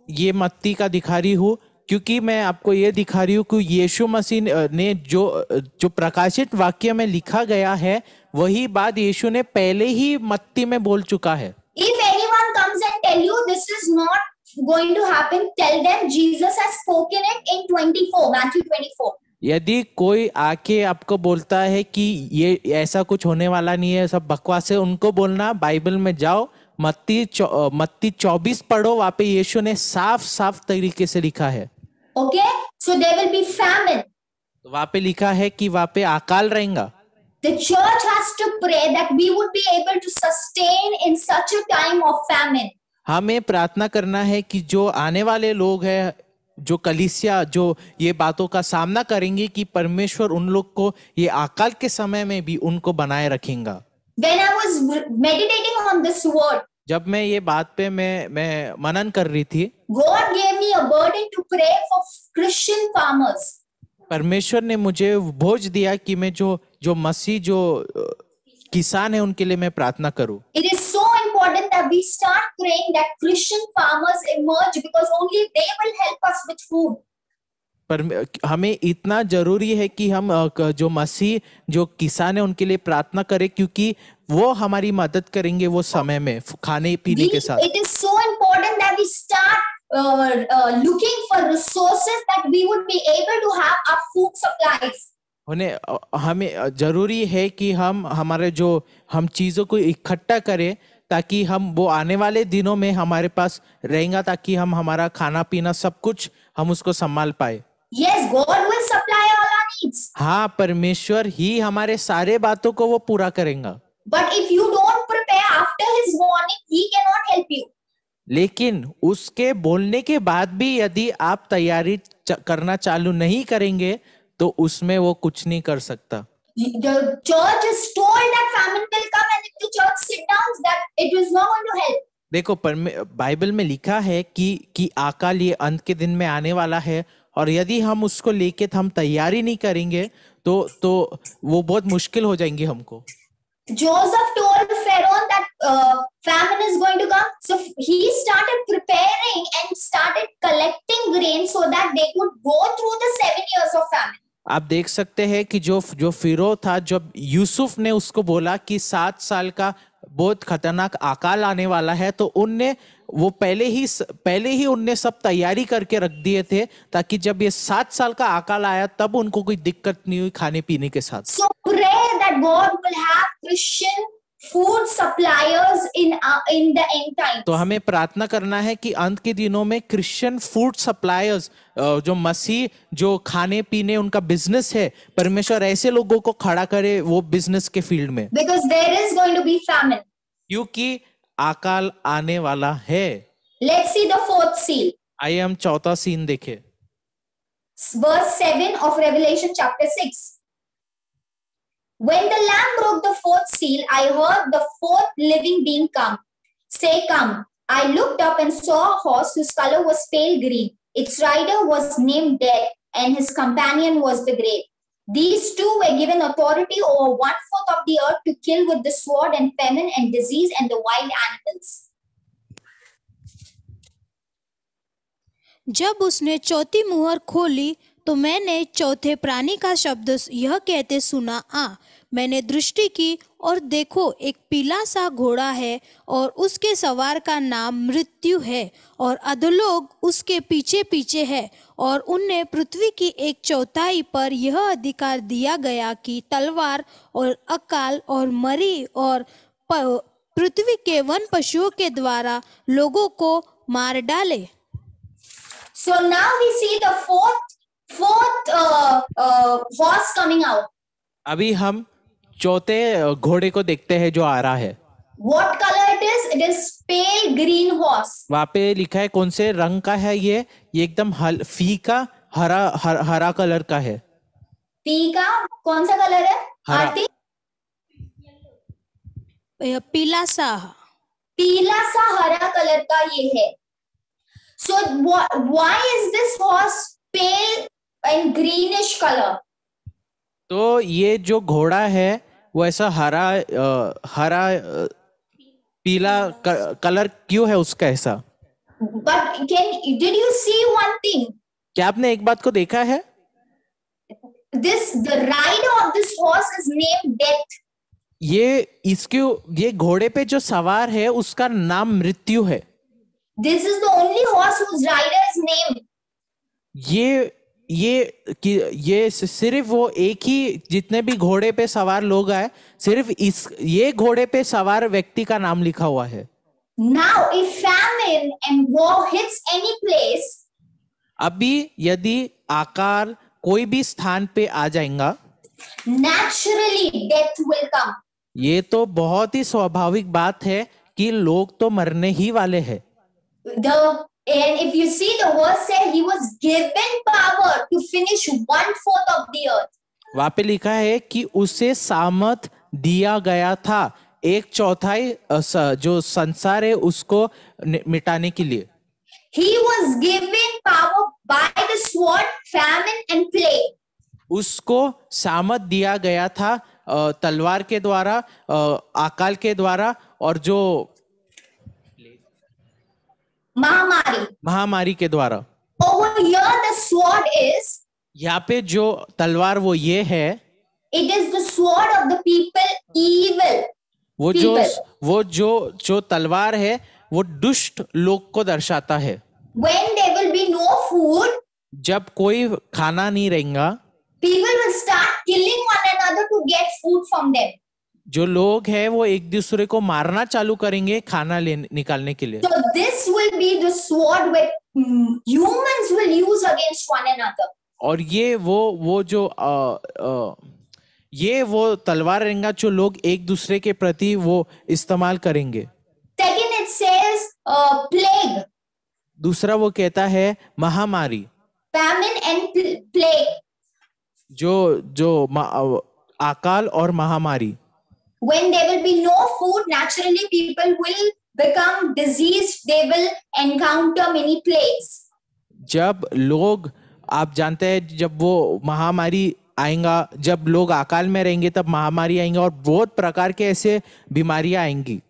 ये मत्ती का दिखा रही हूँ? क्योंकि मैं आपको ये दिखा रही हूँ कि यीशु मसीह ने जो प्रकाशित वाक्य में लिखा गया है, वही बात यीशु ने पहले ही मत्ती में बोल चुका है। If anyone comes and tell you this is not going to happen, tell them Jesus has spoken it in 24, Matthew 24. यदि कोई आके आपको बोलता है कि ये ऐसा कुछ होने वाला नहीं है, सब बकवास है, उनको बोलना बाइबल में जाओ, मत्ती 24 पढ़ो, वहां पे यीशु ने साफ साफ तरीके से लिखा है। Okay, so there will be famine. वहां पे लिखा है कि वहां पे अकाल रहेगा। The church has to pray that we would be able to sustain in such a time of famine. हमें प्रार्थना करना है कि जो आने वाले लोग हैं, जो कलीसिया जो ये बातों का सामना करेंगे, कि परमेश्वर उन लोग को ये अकाल के समय में भी उनको बनाए रखेगा। When I was meditating on this word, जब मैं ये बात पे मैं मनन कर रही थी, God gave me a burden to pray for Christian farmers. परमेश्वर ने मुझे बोझ दिया कि मैं जो मसीह जो किसान है उनके लिए मैं प्रार्थना करूं। It is so important that we start praying that Christian farmers emerge because only they will help us with food. पर हमें इतना जरूरी है कि हम जो मसीह जो किसान है उनके लिए प्रार्थना करें, क्योंकि वो हमारी मदद करेंगे वो समय में खाने पीने के साथ। It is so important that we start looking for resources that we would be able to have our food supplies. हमें जरूरी है कि हम चीजों को इकट्ठा करें ताकि हम वो आने वाले दिनों में हमारे पास रहेगा, ताकि हम हमारा खाना पीना सब कुछ हम उसको संभाल पाए। Yes, God will supply all our needs. हाँ, परमेश्वर ही हमारे सारे बातों को वो पूरा करेगा। But if you don't prepare after His warning, He cannot help you. लेकिन उसके बोलने के बाद भी यदि आप तैयारी करना चालू नहीं करेंगे तो उसमें वो कुछ नहीं कर सकता। The church is told that famine will come, and if the church sit down, that it is not going to help. देखो, बाइबल में लिखा है कि अकाल ये अंत के दिन में आने वाला है, और यदि हम उसको लेके हम तैयारी नहीं करेंगे तो वो बहुत मुश्किल हो जाएंगे हमको। Joseph told Pharaoh that famine is going to come. So he started preparing and started collecting grain so that they could go through the 7 years of famine. आप देख सकते हैं कि जो फिरो था, जब यूसुफ ने उसको बोला कि 7 साल का बहुत खतरनाक अकाल आने वाला है, तो उनने वो पहले ही उनने सब तैयारी करके रख दिए थे, ताकि जब ये 7 साल का अकाल आया तब उनको कोई दिक्कत नहीं हुई खाने पीने के साथ. So pray that God will have Christian food suppliers in the end times. तो हमें प्रार्थना करना है कि अंत के दिनों में क्रिश्चियन फूड सप्लायर्स, जो मसीह जो खाने पीने उनका बिजनेस है, परमेश्वर ऐसे लोगों को खड़ा करे वो बिजनेस के फील्ड में. Because there is going to be famine. क्योंकि अकाल आने वाला है. Let's see the fourth seal. आइए हम चौथा सीन देखें. Verse 7 of Revelation chapter 6. When the Lamb broke the fourth seal, I heard the fourth living being say, "Come." I looked up and saw a horse whose color was pale green. Its rider was named Death, and his companion was the Grave. These two were given authority over 1/4 of the earth to kill with the sword and famine and disease and the wild animals. जब उसने चौथी मुहर खोली तो मैंने चौथे प्राणी का शब्द यह कहते सुना, मैंने दृष्टि की और देखो एक पीला सा घोड़ा है और उसके सवार का नाम मृत्यु है और अधोलोक उसके पीछे पीछे है, और उन्हें पृथ्वी की 1/4 पर यह अधिकार दिया गया कि तलवार और अकाल और मरी और पृथ्वी के वन पशुओं के द्वारा लोगों को मार डाले. So now we see the fourth horse coming out. अभी हम चौथे घोड़े को देखते हैं जो आ रहा है. What color it is? It is pale green horse. वहाँ पे लिखा है कौन से रंग का है ये एकदम फीका हरा कलर का है. फीका कौन सा कलर है? आरती? पीला सा हरा कलर का ये है. So why is this horse pale and greenish color? तो ये जो घोड़ा है वो ऐसा हरा पीला कलर क्यों है उसका ऐसा? But did you see one thing? क्या आपने एक बात को देखा है? The rider of this horse is named Death. ये घोड़े पे जो सवार है उसका नाम मृत्यु है. This is the only horse whose rider is named. ये सिर्फ वो एक ही, जितने भी घोड़े पे सवार लोग आए, सिर्फ ये घोड़े पे सवार व्यक्ति का नाम लिखा हुआ है. Now if famine and war hits any place, अभी यदि आकार कोई भी स्थान पे आ जाएगा, naturally death will come. ये तो बहुत ही स्वाभाविक बात है कि लोग तो मरने ही वाले हैं. And if you see, the verse said he was given power to finish 1/4 of the earth. वहाँ पे लिखा है कि उसे सामर्थ दिया गया था 1/4 जो संसार है उसको मिटाने के लिए. He was given power by the sword, famine and plague. उसको सामर्थ दिया गया था तलवार के द्वारा, अकाल के द्वारा और जो महामारी के द्वारा. Over here the sword is, यहाँ पे जो तलवार वो ये है, it is the sword of the people evil. वो जो तलवार है वो दुष्ट लोग को दर्शाता है. When there will be no food, जब कोई खाना नहीं रहेगा, people will start killing one another to get food from them. जो लोग हैं वो एक दूसरे को मारना चालू करेंगे खाना निकालने के लिए. So this will be the sword where humans will use against one another. और ये वो तलवार रहेगा जो लोग एक दूसरे के प्रति वो इस्तेमाल करेंगे. Second it says plague. दूसरा वो कहता है महामारी. Famine and plague. जो अकाल और महामारी. When there will be no food, naturally people will become diseased. They will encounter many plagues. जब लोग, आप जानते हैं जब वो महामारी आएगा, जब लोग अकाल में रहेंगे तब महामारी आएंगे और बहुत प्रकार के ऐसे बीमारियां आएंगी।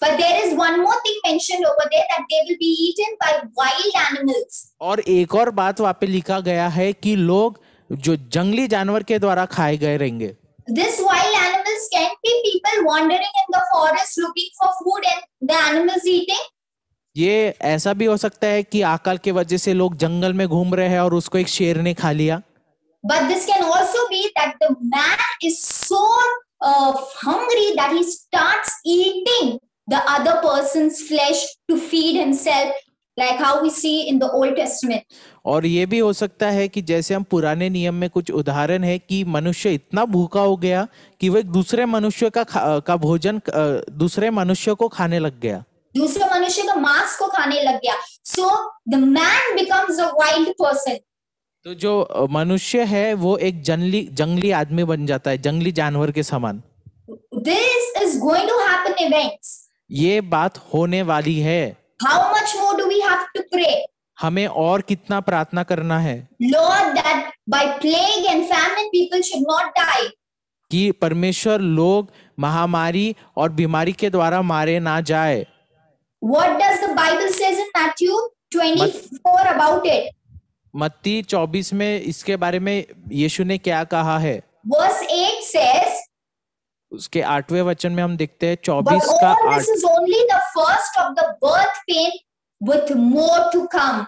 But there is one more thing mentioned over there, that they will be eaten by wild animals. और एक और बात वहां पे लिखा गया है कि लोग जो जंगली जानवर के द्वारा खाए गए रहेंगे। This wild animals can be people wandering in the forest looking for food and the animals eating. ये ऐसा भी हो सकता है कि अकाल के वजह से लोग जंगल में घूम रहे हैं और उसको एक शेर ने खा लिया। But this can also be that the man is so hungry that he starts eating the other person's flesh to feed himself, like how we see in the Old Testament. और ये भी हो सकता है कि जैसे हम पुराने नियम में कुछ उदाहरण है कि मनुष्य इतना भूखा हो गया कि वो एक दूसरे मनुष्य का भोजन दूसरे मनुष्य को खाने लग गया, दूसरे मनुष्य का मांस को खाने लग गया. So the man becomes a wild person. तो जो मनुष्य है वो एक जंगली आदमी बन जाता है, जंगली जानवर के समान। This is going to happen events. ये बात होने वाली है। How much more do we have to pray? हमें और कितना प्रार्थना करना है Lord, that by plague and famine people should not die. कि परमेश्वर लोग महामारी और बीमारी के द्वारा मारे ना जाए। What does the Bible says in Matthew 24 about it? मत्ती 24 में इसके बारे में यीशु ने क्या कहा है? Verse 8 says, उसके 8वें वचन में हम देखते हैं but 24 का all 8। this is only the first of the birth pain with more to come.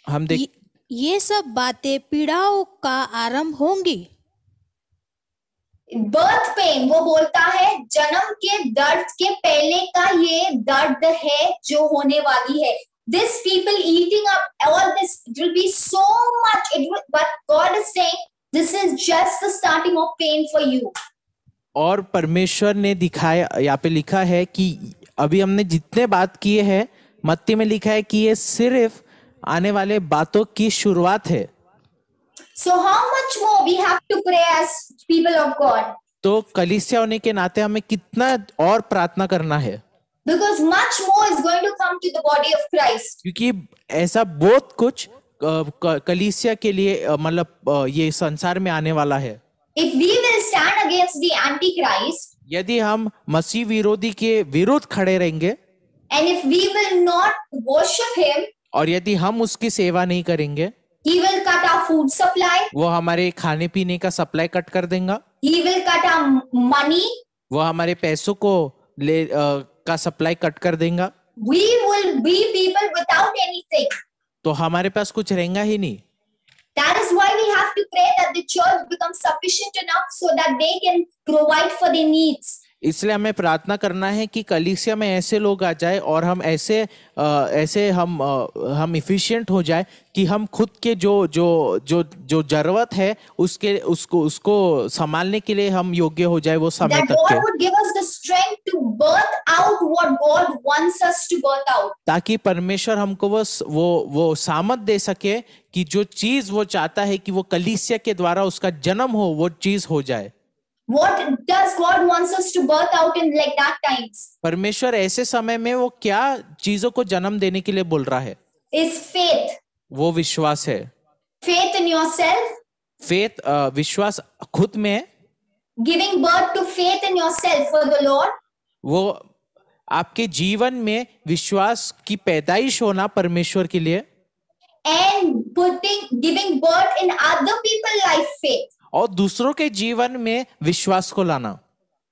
हम देख ये सब बातें पीड़ाओं का आरंभ होंगी। बर्थ पेन वो बोलता है जन्म के दर्द के पहले का ये दर्द है जो होने वाली है. This people eating up all this, it will be so much. But God is saying this is just the starting of pain for you. और परमेश्वर ने दिखाया, यहाँ पे लिखा है कि अभी हमने जितने बात किए हैं, मत्ती में लिखा है कि ये सिर्फ आने वाले बातों की शुरुआत है। So how much more we have to pray as people of God? तो कलीसिया होने के नाते हमें कितना और प्रार्थना करना है, Because much more is going to come to the body of Christ. क्योंकि ऐसा बहुत कुछ कलीसिया के लिए मतलब ये संसार में आने वाला है। If we will stand against the Antichrist, यदि हम मसीह विरोधी के विरुद्ध खड़े रहेंगे and if we will not worship him, और यदि हम उसकी सेवा नहीं करेंगे, he will cut our food supply, वो हमारे खाने पीने का सप्लाई कट कर देगा, he will cut our money, वो हमारे पैसों को का सप्लाई कट कर देगा, we will be people without anything. तो हमारे पास कुछ रहेगा ही नहीं। That is why we have to pray that the church becomes sufficient enough so that they can provide for their needs. इसलिए हमें प्रार्थना करना है कि कलीसिया में ऐसे लोग आ जाए और हम ऐसे हम इफिशिएंट हो जाए कि हम खुद के जो जरूरत है उसको संभालने के लिए हम योग्य हो जाए वो समय That तक God के, would give us the strength to birth out what God wants us to birth out. ताकि परमेश्वर हमको वो सामर्थ दे सके कि जो चीज वो चाहता है कि वो कलीसिया के द्वारा उसका जन्म हो, वो चीज हो जाए। What does God wants us to birth out in like that times? परमेश्वर ऐसे समय में वो क्या चीजों को जन्म देने के लिए बोल रहा है? Is faith. वो विश्वास है। Faith in yourself. फेथ विश्वास खुद में, Giving birth to faith in yourself for the Lord. वो आपके जीवन में विश्वास की पैदाइश होना परमेश्वर के लिए, And giving birth in other people's life faith. और दूसरों के जीवन में विश्वास को लाना,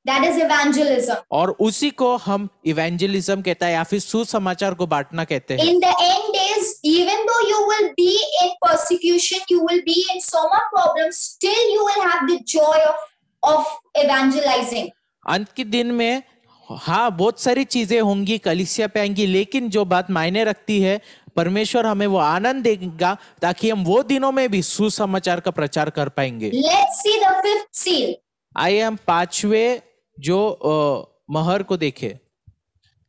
That is evangelism. और उसी को हम इवेंजलिज्म कहता है या फिर सुसमाचार को बांटना कहते हैं। In the end days, even though you will be in persecution, you will be in so much problems, still you will have the joy of evangelizing. अंत के दिन में हाँ बहुत सारी चीजें होंगी, कलीसिया पे आएंगी, लेकिन जो बात मायने रखती है, परमेश्वर हमें वो आनंद देगा ताकि हम वो दिनों में भी सुसमाचार का प्रचार कर पाएंगे। Let's see the fifth seal. आइए हम 5वें जो महर को देखें।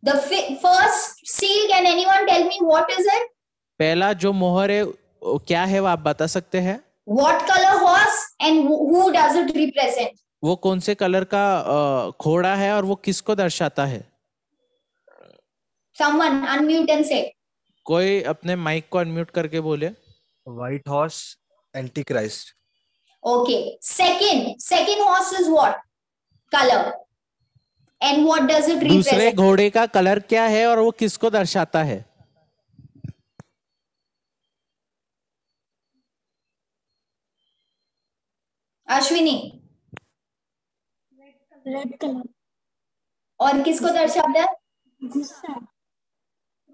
The first seal, can anyone tell me what is it? पहला जो मोहर है क्या है, वो आप बता सकते हैं? What color horse and who does it represent? वो कौन से कलर का घोड़ा है और वो किसको दर्शाता है? Someone unmute and say. कोई अपने माइक को अनम्यूट करके बोले। White horse anti Christ. Okay. Second horse is what? Color. And what does it दूसरे represent? घोड़े का कलर क्या है और वो किसको दर्शाता है? अश्विनी, रेड कलर, और किसको दर्शाता है? गुस्सा,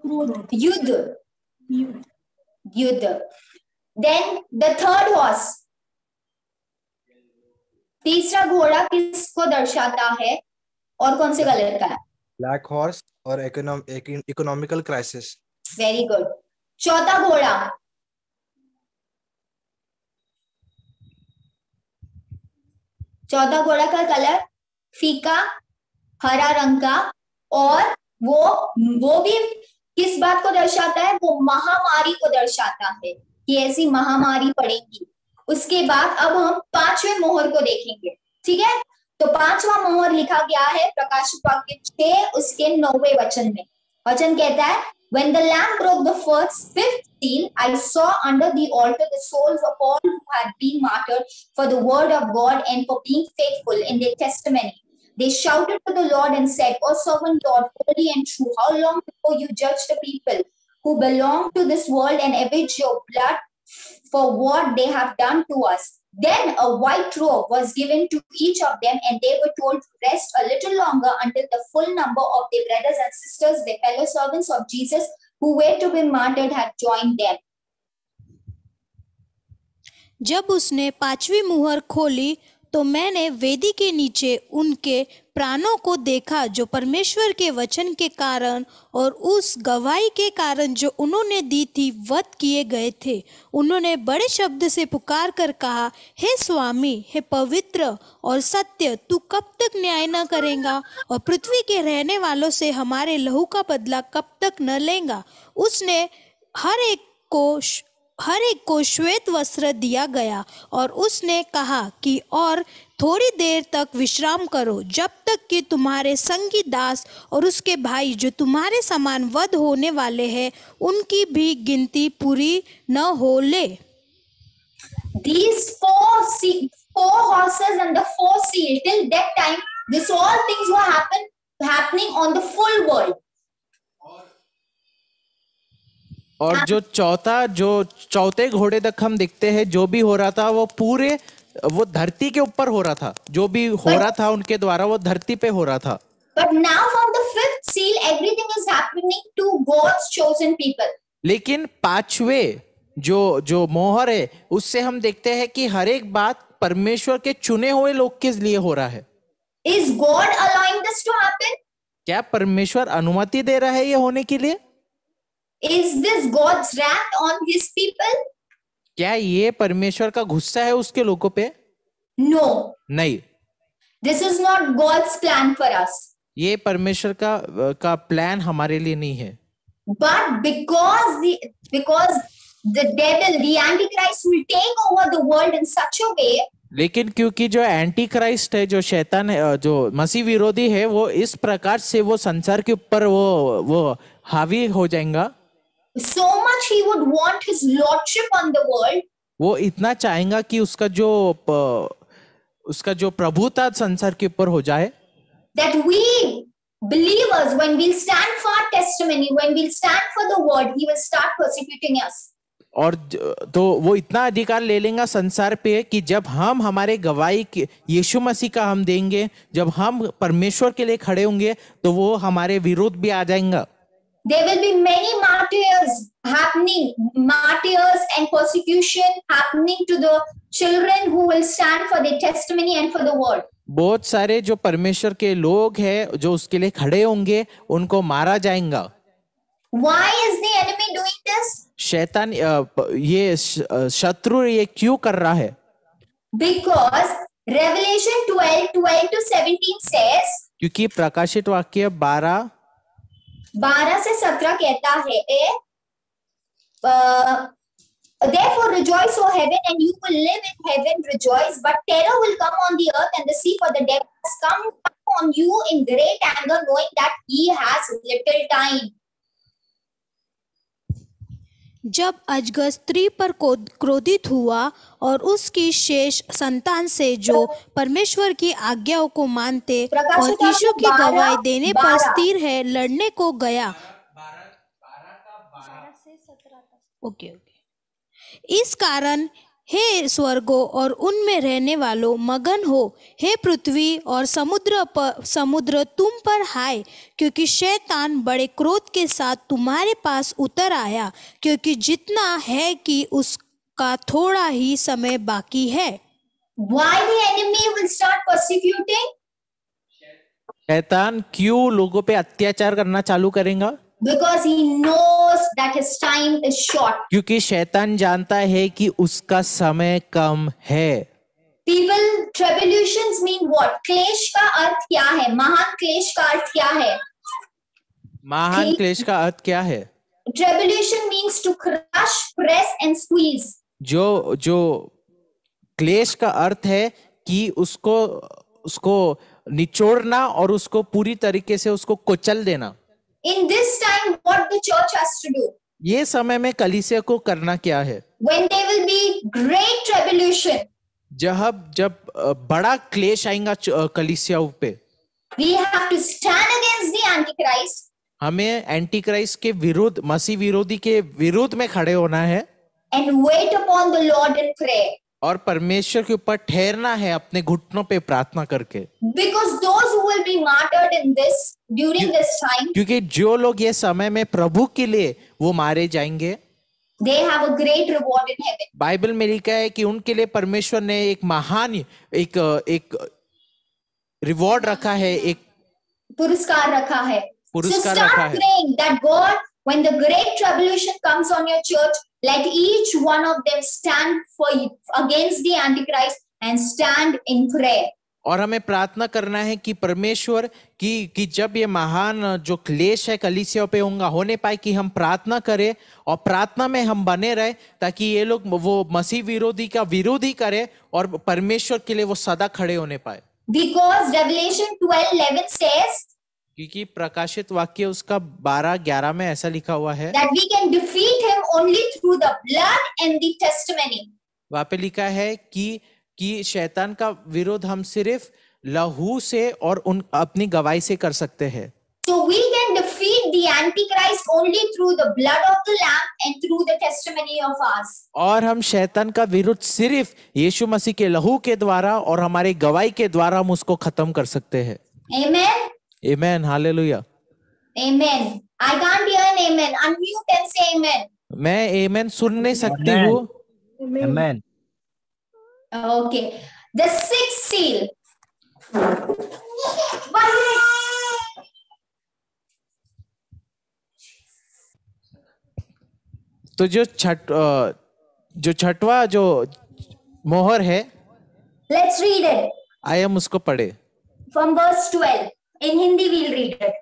क्रोध, युद्ध. युद्ध, युद्ध. Then the third horse. तीसरा घोड़ा किसको दर्शाता है और कौन से कलर का है? ब्लैक हॉर्स और इकोनॉमिकल क्राइसिस. Very good. चौथा घोड़ा. चौथा घोड़ा का कलर फीका हरा रंग का, और वो भी किस बात को दर्शाता है? वो महामारी को दर्शाता है कि ऐसी महामारी पड़ेगी. उसके बाद अब हम पांचवें मोहर को देखेंगे. ठीक है, तो पांचवा मोहर लिखा गया है प्रकाशित वाक्य 6 उसके 9वें वचन में. वचन कहता है, when the lamb broke the fifth seal, I saw under the altar the souls of all who had been martyred for the word of God and for being faithful in their testimony. They shouted to the Lord and said, O sovereign Lord, holy and true, how long before you judge the people who belong to this world and avenge your blood for what they have done to us? Then a white robe was given to each of them, and they were told to rest a little longer until the full number of their brothers and sisters, their fellow servants of Jesus, who were to be martyred, had joined them. जब उसने पांचवी मुहर खोली तो मैंने वेदी के नीचे उनके प्राणों को देखा जो परमेश्वर के वचन के कारण और उस गवाही के कारण जो उन्होंने दी थी वध किए गए थे. उन्होंने बड़े शब्द से पुकार कर कहा, हे स्वामी, हे पवित्र और सत्य, तू कब तक न्याय न करेगा और पृथ्वी के रहने वालों से हमारे लहू का बदला कब तक न लेगा. उसने हर एक को श्वेत वस्त्र दिया गया और उसने कहा कि और थोड़ी देर तक विश्राम करो, जब तक कि तुम्हारे संगी दास और उसके भाई जो तुम्हारे समान वध होने वाले हैं उनकी भी गिनती पूरी न हो ले. These four horses and the four seals, till that time, this all things were happening on the full world. और जो चौथे घोड़े तक हम देखते हैं जो भी हो रहा था वो धरती के ऊपर हो रहा था. जो भी हो रहा था उनके द्वारा वो धरती पे हो रहा था. But now from the fifth seal, everything is happening to God's chosen people. लेकिन पांचवे जो मोहर है उससे हम देखते हैं कि हर एक बात परमेश्वर के चुने हुए लोग के लिए हो रहा है. Is God allowing this to happen? क्या परमेश्वर अनुमति दे रहा है ये होने के लिए? Is this God's wrath on his people? क्या ये परमेश्वर का गुस्सा है उसके लोगों पे? No. नहीं. This is not God's plan for us. ये परमेश्वर का प्लान हमारे लिए नहीं है. But because the devil, the Antichrist, will take over the world in such a way. लेकिन क्योंकि जो एंटी क्राइस्ट है, जो शैतान है, जो मसीह विरोधी है, वो इस प्रकार से वो संसार के ऊपर वो हावी हो जाएगा. So much he would want his lordship on the world. वो इतना चाहेगा कि उसका जो प्रभुता संसार के ऊपर हो जाए. That we believers, when we'll stand for testimony, when we'll stand for the word, he will start persecuting us. और तो वो इतना अधिकार ले लेगा संसार पे कि जब हम हमारे गवाही यीशु मसीह का हम देंगे, जब हम परमेश्वर के लिए खड़े होंगे तो वो हमारे विरोध भी आ जाएगा. There will be many martyrs and persecution happening to the children who will stand for their testimony and for the word. बहुत सारे जो परमेश्वर के लोग हैं जो उसके लिए खड़े होंगे उनको मारा जाएगा. Why is the enemy doing this? शैतान ये शत्रु ये क्यों कर रहा है? Because Revelation 12:12-17 says, क्योंकि प्रकाशित वाक्य 12 से 17 कहता है, therefore rejoice, O heaven, and you will live in heaven, rejoice. But terror will come on the earth and the sea, for the devil has come on you in great anger, knowing that he has little time. जब अजगर स्त्री पर क्रोधित हुआ और उसकी शेष संतान से जो परमेश्वर की आज्ञाओं को मानते और यीशु की गवाही देने पर स्थिर है लड़ने को गया। ओके। इस कारण हे स्वर्गों और उनमें रहने वालों मगन हो, हे पृथ्वी और समुद्र तुम पर हाय, क्योंकि शैतान बड़े क्रोध के साथ तुम्हारे पास उतर आया, क्योंकि जितना है कि उसका थोड़ा ही समय बाकी है। Why the enemy will start persecuting? शैतान क्यों लोगों पे अत्याचार करना चालू करेगा? Because he knows that his time is short. क्योंकि शैतान जानता है कि उसका समय कम है। People, tribulations mean what? क्लेश का अर्थ क्या है? महान क्लेश का अर्थ क्या है? महान क्लेश का अर्थ क्या है? Tribulation means to crush, press and squeeze. जो क्लेश का अर्थ है कि उसको निचोड़ना और उसको पूरी तरीके से उसको कुचल देना। In this time, what the church has to do? ये समय में कलीसिया को करना क्या है? When there will be great tribulation, जब बड़ा क्लेश आएगा कलीसियाओं पे, we have to stand against the Antichrist. हमें एंटी क्राइस्ट के विरुद्ध, मसीह विरोधी के विरुद्ध में खड़े होना है And wait upon the Lord in prayer. और परमेश्वर के ऊपर ठहरना है अपने घुटनों पे प्रार्थना करके। Because those who will be martyred in this during this time, क्योंकि जो लोग ये समय में प्रभु के लिए वो मारे जाएंगे, they have a great reward in heaven. Bible में लिखा है कि उनके लिए परमेश्वर ने एक महान एक रिवॉर्ड रखा है, एक पुरस्कार रखा है। पुरस्कार So रखा start है। praying that God, when the great tribulation comes on your church, let each one of them stand against the Antichrist and stand in prayer. और हमें प्रार्थना करना है कि परमेश्वर कि जब ये महान जो क्लेश है कलीसिया पे होने पाए कि हम प्रार्थना करें और प्रार्थना में हम बने रहे, ताकि ये लोग वो मसीह विरोधी का विरोधी करे और परमेश्वर के लिए वो सदा खड़े होने पाए। Because Revelation 12:11 says क्योंकि प्रकाशित वाक्य उसका 12:11 में ऐसा लिखा हुआ है that we can defeat him only through the blood and the testimony. वहां पे लिखा है कि शैतान का विरोध हम सिर्फ लहू से और अपनी गवाही से कर सकते हैं। So we can defeat the Antichrist only through the blood of the Lamb and through the testimony of ours. और हम शैतान का विरोध सिर्फ यीशु मसीह के लहू के द्वारा और हमारे गवाही के द्वारा हम उसको खत्म कर सकते हैं। Amen. Amen, hallelujah. Amen. I can't hear an amen. Unmute and say amen. मैं amen सुन नहीं सकती हूँ। Amen. Okay. The sixth seal. 1 minute. तो जो छठवा जो मोहर है, Let's read it आइए हम उसको पढ़े। from verse 12. In Hindi we'll read it.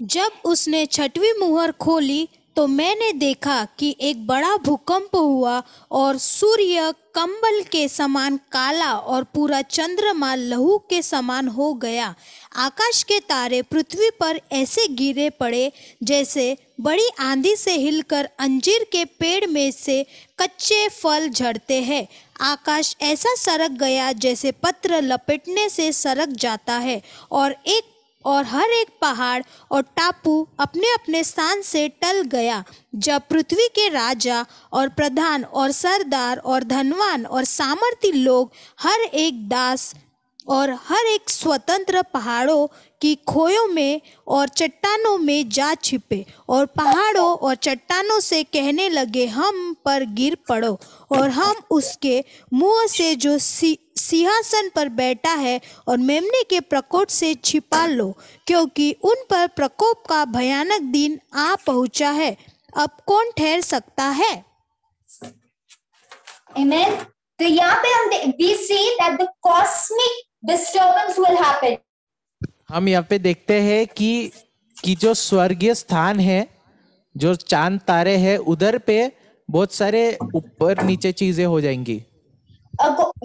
जब उसने छठवीं मुहर खोली तो मैंने देखा कि एक बड़ा भूकंप हुआ और सूर्य कंबल के समान काला और पूरा चंद्रमा लहू के समान हो गया। आकाश के तारे पृथ्वी पर ऐसे गिरे पड़े जैसे बड़ी आंधी से हिलकर अंजीर के पेड़ में से कच्चे फल झड़ते हैं। आकाश ऐसा सरक गया जैसे पत्र लपेटने से सरक जाता है और हर एक पहाड़ और टापू अपने अपने स्थान से टल गया। जब पृथ्वी के राजा और प्रधान और सरदार और धनवान और सामर्थी लोग हर एक दास और हर एक स्वतंत्र पहाड़ों की खोयों में और चट्टानों में जा छिपे और पहाड़ों और चट्टानों से कहने लगे, हम पर गिर पड़ो और हम उसके मुंह से जो सिंहासन पर बैठा है और मेमने के प्रकोप से छिपा लो, क्योंकि उन पर प्रकोप का भयानक दिन आ पहुंचा है। अब कौन ठहर सकता है? Amen. तो यहाँ पे हम we see that the cosmic disturbance will happen. हम यहाँ पे देखते हैं कि जो स्वर्गीय स्थान है, जो चांद तारे हैं, उधर पे बहुत सारे ऊपर नीचे चीजें हो जाएंगी।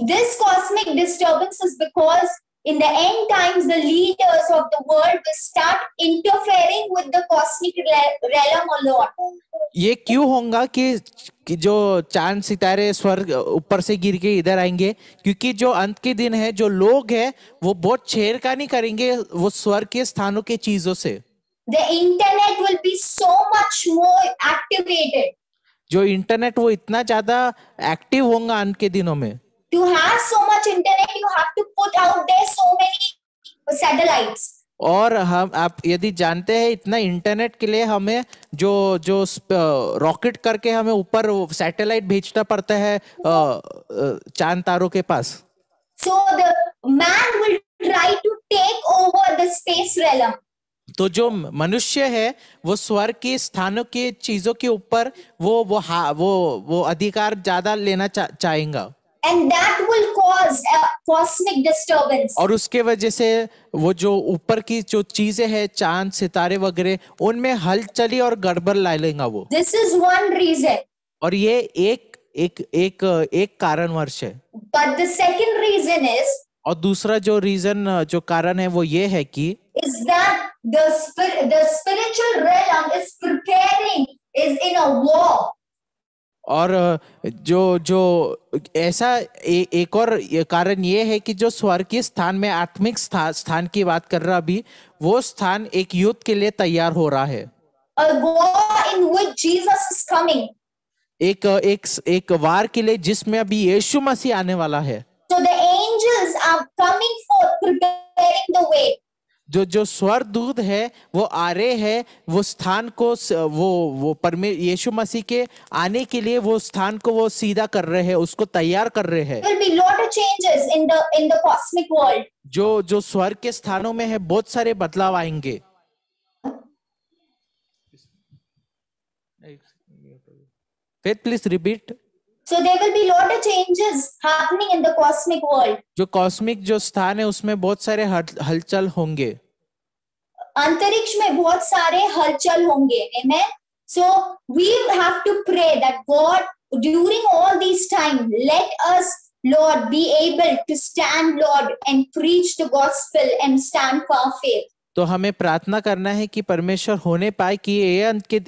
This cosmic disturbance is because in the end times, the leaders of the world will start interfering with the cosmic realm, O Lord. ये क्यों होगा कि जो चांद सितारे स्वर्ग ऊपर से गिर के इधर आएंगे? क्योंकि जो अंत के दिन है, जो लोग हैं वो बहुत छेड़खानी करेंगे वो स्वर्ग के स्थानों के चीजों से। The internet will be so much more activated. जो इंटरनेट वो इतना ज्यादा एक्टिव होगा अंत के दिनों में। To have so much internet, you have to put out there so many satellites. और आप यदि जानते हैं इतना इंटरनेट के लिए हमें जो रॉकेट करके हमें ऊपर सैटेलाइट भेजना पड़ता है चांद तारों के पास। So the man will try to take over the space realm. तो जो मनुष्य है वो स्वर्ग के स्थानों के चीजों के ऊपर वो अधिकार ज्यादा लेना चाहेगा। And that will cause a cosmic disturbance. और उसके वजह से वो जो ऊपर की जो चीजें हैं चांद सितारे वगैरह उनमें हलचली और गड़बड़ ला लेगा वो। This is one reason. और ये एक कारणवश है। But the second reason is, और दूसरा जो कारण है वो ये है कि is that the spiritual realm is preparing, is in a war. और जो ऐसा एक और कारण ये है कि जो स्वर्गीय स्थान में आत्मिक स्थान की बात कर रहा अभी वो स्थान एक युद्ध के लिए तैयार हो रहा है। A war in which Jesus is coming. एक वार के लिए जिसमें अभी यीशु मसीह आने वाला है। So the angels are coming forth, preparing the way. जो स्वर्गदूत है वो आ रहे हैं वो स्थान को वो यीशु मसीह के आने के लिए वो स्थान को वो सीधा कर रहे हैं, उसको तैयार कर रहे हैं। There will be lot of changes in the cosmic world. जो स्वर्ग के स्थानों में है बहुत सारे बदलाव आएंगे। Please repeat. So there will be lot of changes happening in the cosmic world. जो कॉस्मिक जो स्थान है उसमें बहुत सारे हलचल होंगे। अंतरिक्ष में बहुत सारे हलचल होंगे। Amen. So we have to pray that God, during all these time, let us, Lord, be able to stand, Lord, and preach the gospel and stand for our faith. तो हमें प्रार्थना करना है कि परमेश्वर होने पाए कि ये अंत के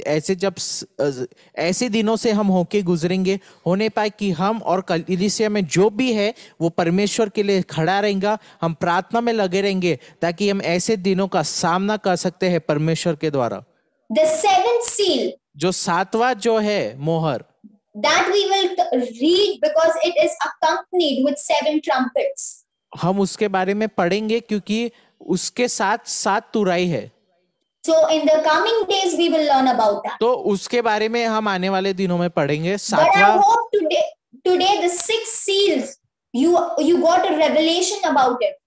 ऐसे दिनों से हम होके गुजरेंगे, होने पाए कि हम और कलीसिया में जो भी है वो परमेश्वर के लिए खड़ा रहेगा। हम प्रार्थना में लगे रहेंगे ताकि हम ऐसे दिनों का सामना कर सकते हैं परमेश्वर के द्वारा। The seventh seal, जो सातवां जो है मोहर, that we will read because it is accompanied with 7 trumpets. हम उसके बारे में पढ़ेंगे क्योंकि उसके साथ 7 तुरही है। So in the coming days we will learn about that. तो उसके बारे में हम आने वाले दिनों में पढ़ेंगे। But I hope today the 6 seals you got a revelation about it.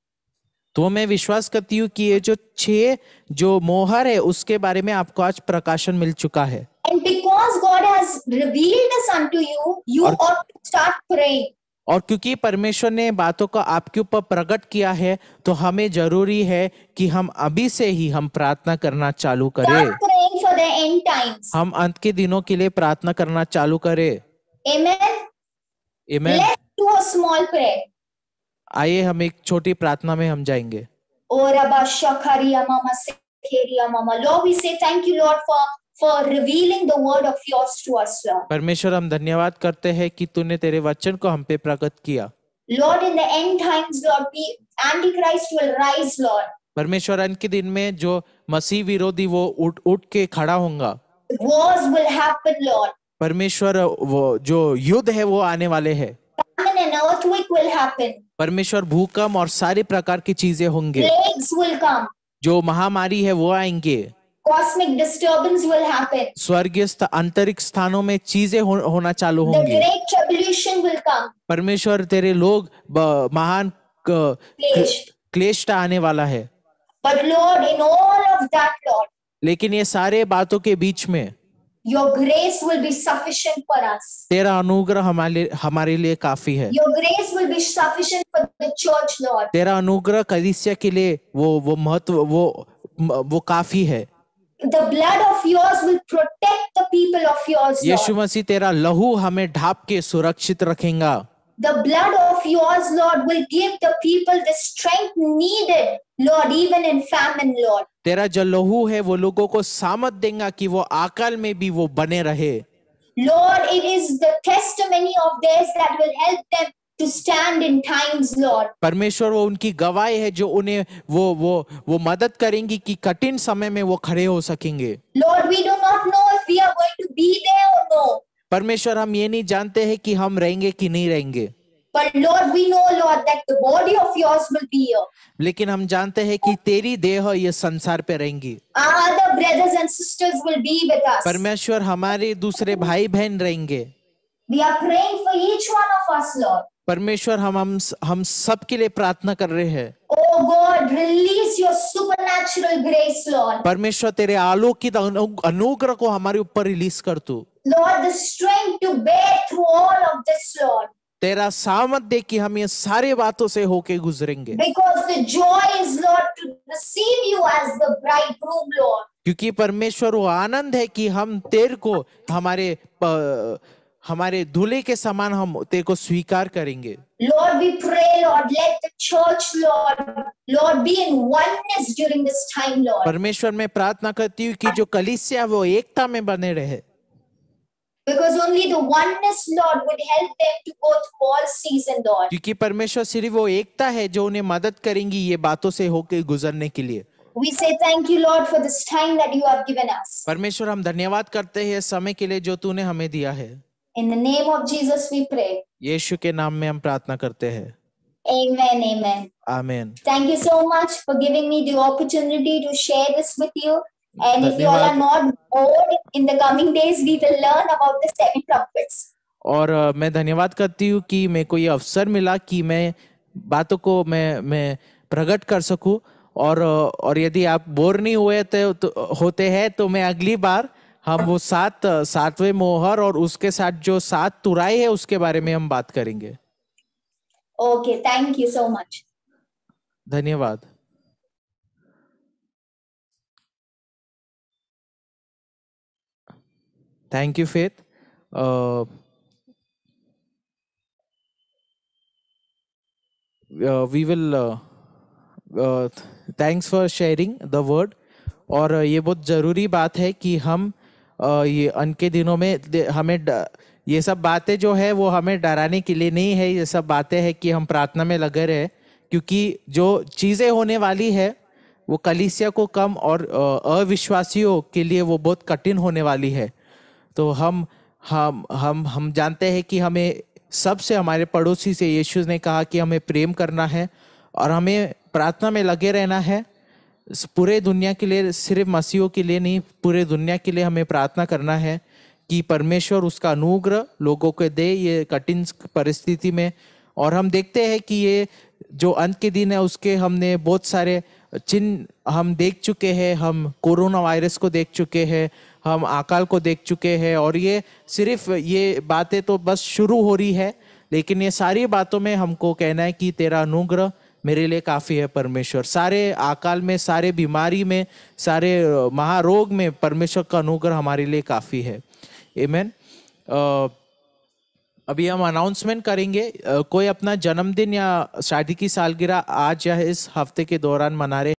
तो मैं विश्वास करती हूँ कि ये जो 6 जो मोहर है उसके बारे में आपको आज प्रकाशन मिल चुका है। And because God has revealed this unto you, you ought to start praying. और क्योंकि परमेश्वर ने बातों को आपके ऊपर प्रकट किया है तो हमें जरूरी है कि हम अभी से ही हम प्रार्थना करना चालू करें। Start praying for the end times. हम अंत के दिनों के लिए प्रार्थना करना चालू करें। Amen. Amen. Let's do a small prayer. आइए हम एक छोटी प्रार्थना में हम जाएंगे। Ora ba shakariya mama sekeriya mama. Lord, we say thank you, Lord, for revealing the word of yours to us, Lord. परमेश्वर हम धन्यवाद करते हैं कि तूने तेरे वचन को हम पे प्रकट किया। Lord, in the end times, Lord, Antichrist will rise, Lord. परमेश्वर अंत के दिन में जो मसीह विरोधी वो उठ के खड़ा होगा। Wars will happen, Lord. परमेश्वर वो जो युद्ध है वो आने वाले हैं। Famine and earthquake will happen. परमेश्वर भूकंप और सारी प्रकार की चीजें होंगे। Plagues will come. जो महामारी है वो आएंगे। Cosmic disturbance will happen. स्वर्गीय अंतरिक्ष स्थानों में चीजें होना चालू The होंगी। great tribulation will come. परमेश्वर तेरे लोग महान क्लेश आने वाला है। But Lord, in all of that, Lord, लेकिन ये सारे बातों के बीच में your grace will be sufficient for us. तेरा अनुग्रह हमारे लिए काफी है। Your grace will be sufficient for the church, Lord. तेरा अनुग्रह कलीसिया के लिए वो महत्व वो काफी है। The blood of yours will protect the people of yours, Yeshu Lord. मसीह तेरा लहू हमें ढाप के सुरक्षित रखेगा। The blood of yours, Lord, will give the people the strength needed, Lord, even in famine, Lord. तेरा जो लहू है वो लोगों को सामत देगा कि वो अकाल में भी वो बने रहे। Lord, it is the testimony of theirs that will help them to stand in times, Lord. परमेश्वर वो उनकी गवाही है जो उन्हें वो मदद करेंगी कि कठिन समय में वो खड़े हो सकेंगे। Lord, we do not know if we are going to be there or no. परमेश्वर हम ये नहीं जानते हैं कि हम रहेंगे कि नहीं रहेंगे, But Lord, we know, Lord, that the body of yours will be here. लेकिन हम जानते हैं कि तेरी देह ये संसार पे रहेंगी। Our other brothers and sisters will be with us. परमेश्वर हमारे दूसरे भाई बहन रहेंगे। We are praying for each one of us, Lord. परमेश्वर हम सब के लिए प्रार्थना कर रहे हैं। Oh God, release your supernatural grace, Lord. परमेश्वर तेरे अलौकिक अनुग्रह को हमारे ऊपर रिलीज कर तू। Lord, the strength to bear through all of this, Lord. तेरा सामत दे कि हम ये सारे बातों से होके गुजरेंगे, Because the joy is, Lord, to receive you as the bridegroom, Lord. क्योंकि परमेश्वर वो आनंद है कि हम तेरे को हमारे दूल्हे के समान हम तेरे को स्वीकार करेंगे। Lord, we pray, Lord, let the church, Lord, be in oneness during this time, Lord. परमेश्वर मैं प्रार्थना करती हूँ कि जो कलीसिया वो एकता में बने रहे, Because only the oneness, Lord, would help them to go through all season, Lord. क्योंकि परमेश्वर सिर्फ वो एकता है जो उन्हें मदद करेंगी ये बातों से होके गुजरने के लिए। We say thank you, Lord, for this time that you have given us. परमेश्वर हम धन्यवाद करते हैं समय के लिए जो तूने हमें दिया है। In the name of Jesus we pray. यीशु के नाम में हम प्रार्थना करते हैं। Amen, amen. आमीन। Thank you so much for giving me the opportunity to share this with you. And if you all are not bored, in the coming days we will learn about the 7 trumpets. और मैं धन्यवाद करती हूँ कि मेरे को ये अवसर मिला कि मैं बातों को मैं प्रकट कर सकूं, और यदि आप बोर नहीं हुए होते हैं तो मैं अगली बार हम वो 7वें मोहर और उसके साथ जो 7 तुराई है उसके बारे में हम बात करेंगे। Okay, thank you so much. धन्यवाद। Thank you, Faith. We will thanks for sharing the word. और ये बहुत ज़रूरी बात है कि हम ये अंत के दिनों में हमें ये सब बातें जो है वो हमें डराने के लिए नहीं है। ये सब बातें हैं कि हम प्रार्थना में लगे रहे, क्योंकि जो चीज़ें होने वाली है वो कलीसिया को कम और अविश्वासियों के लिए वो बहुत कठिन होने वाली है। तो हम जानते हैं कि हमें सबसे, हमारे पड़ोसी से यीशु ने कहा कि हमें प्रेम करना है और हमें प्रार्थना में लगे रहना है। पूरे दुनिया के लिए, सिर्फ मसीहों के लिए नहीं, पूरे दुनिया के लिए हमें प्रार्थना करना है कि परमेश्वर उसका अनुग्रह लोगों को दे ये कठिन परिस्थिति में। और हम देखते हैं कि ये जो अंत के दिन है उसके हमने बहुत सारे चिन्ह हम देख चुके हैं। हम कोरोना वायरस को देख चुके हैं, हम अकाल को देख चुके हैं, और ये सिर्फ ये बातें तो बस शुरू हो रही है, लेकिन ये सारी बातों में हमको कहना है कि तेरा अनुग्रह मेरे लिए काफ़ी है परमेश्वर। सारे अकाल में, सारे बीमारी में, सारे महारोग में परमेश्वर का अनुग्रह हमारे लिए काफ़ी है। आमीन। अभी हम अनाउंसमेंट करेंगे। कोई अपना जन्मदिन या शादी की सालगिरह आज या इस हफ्ते के दौरान मना रहे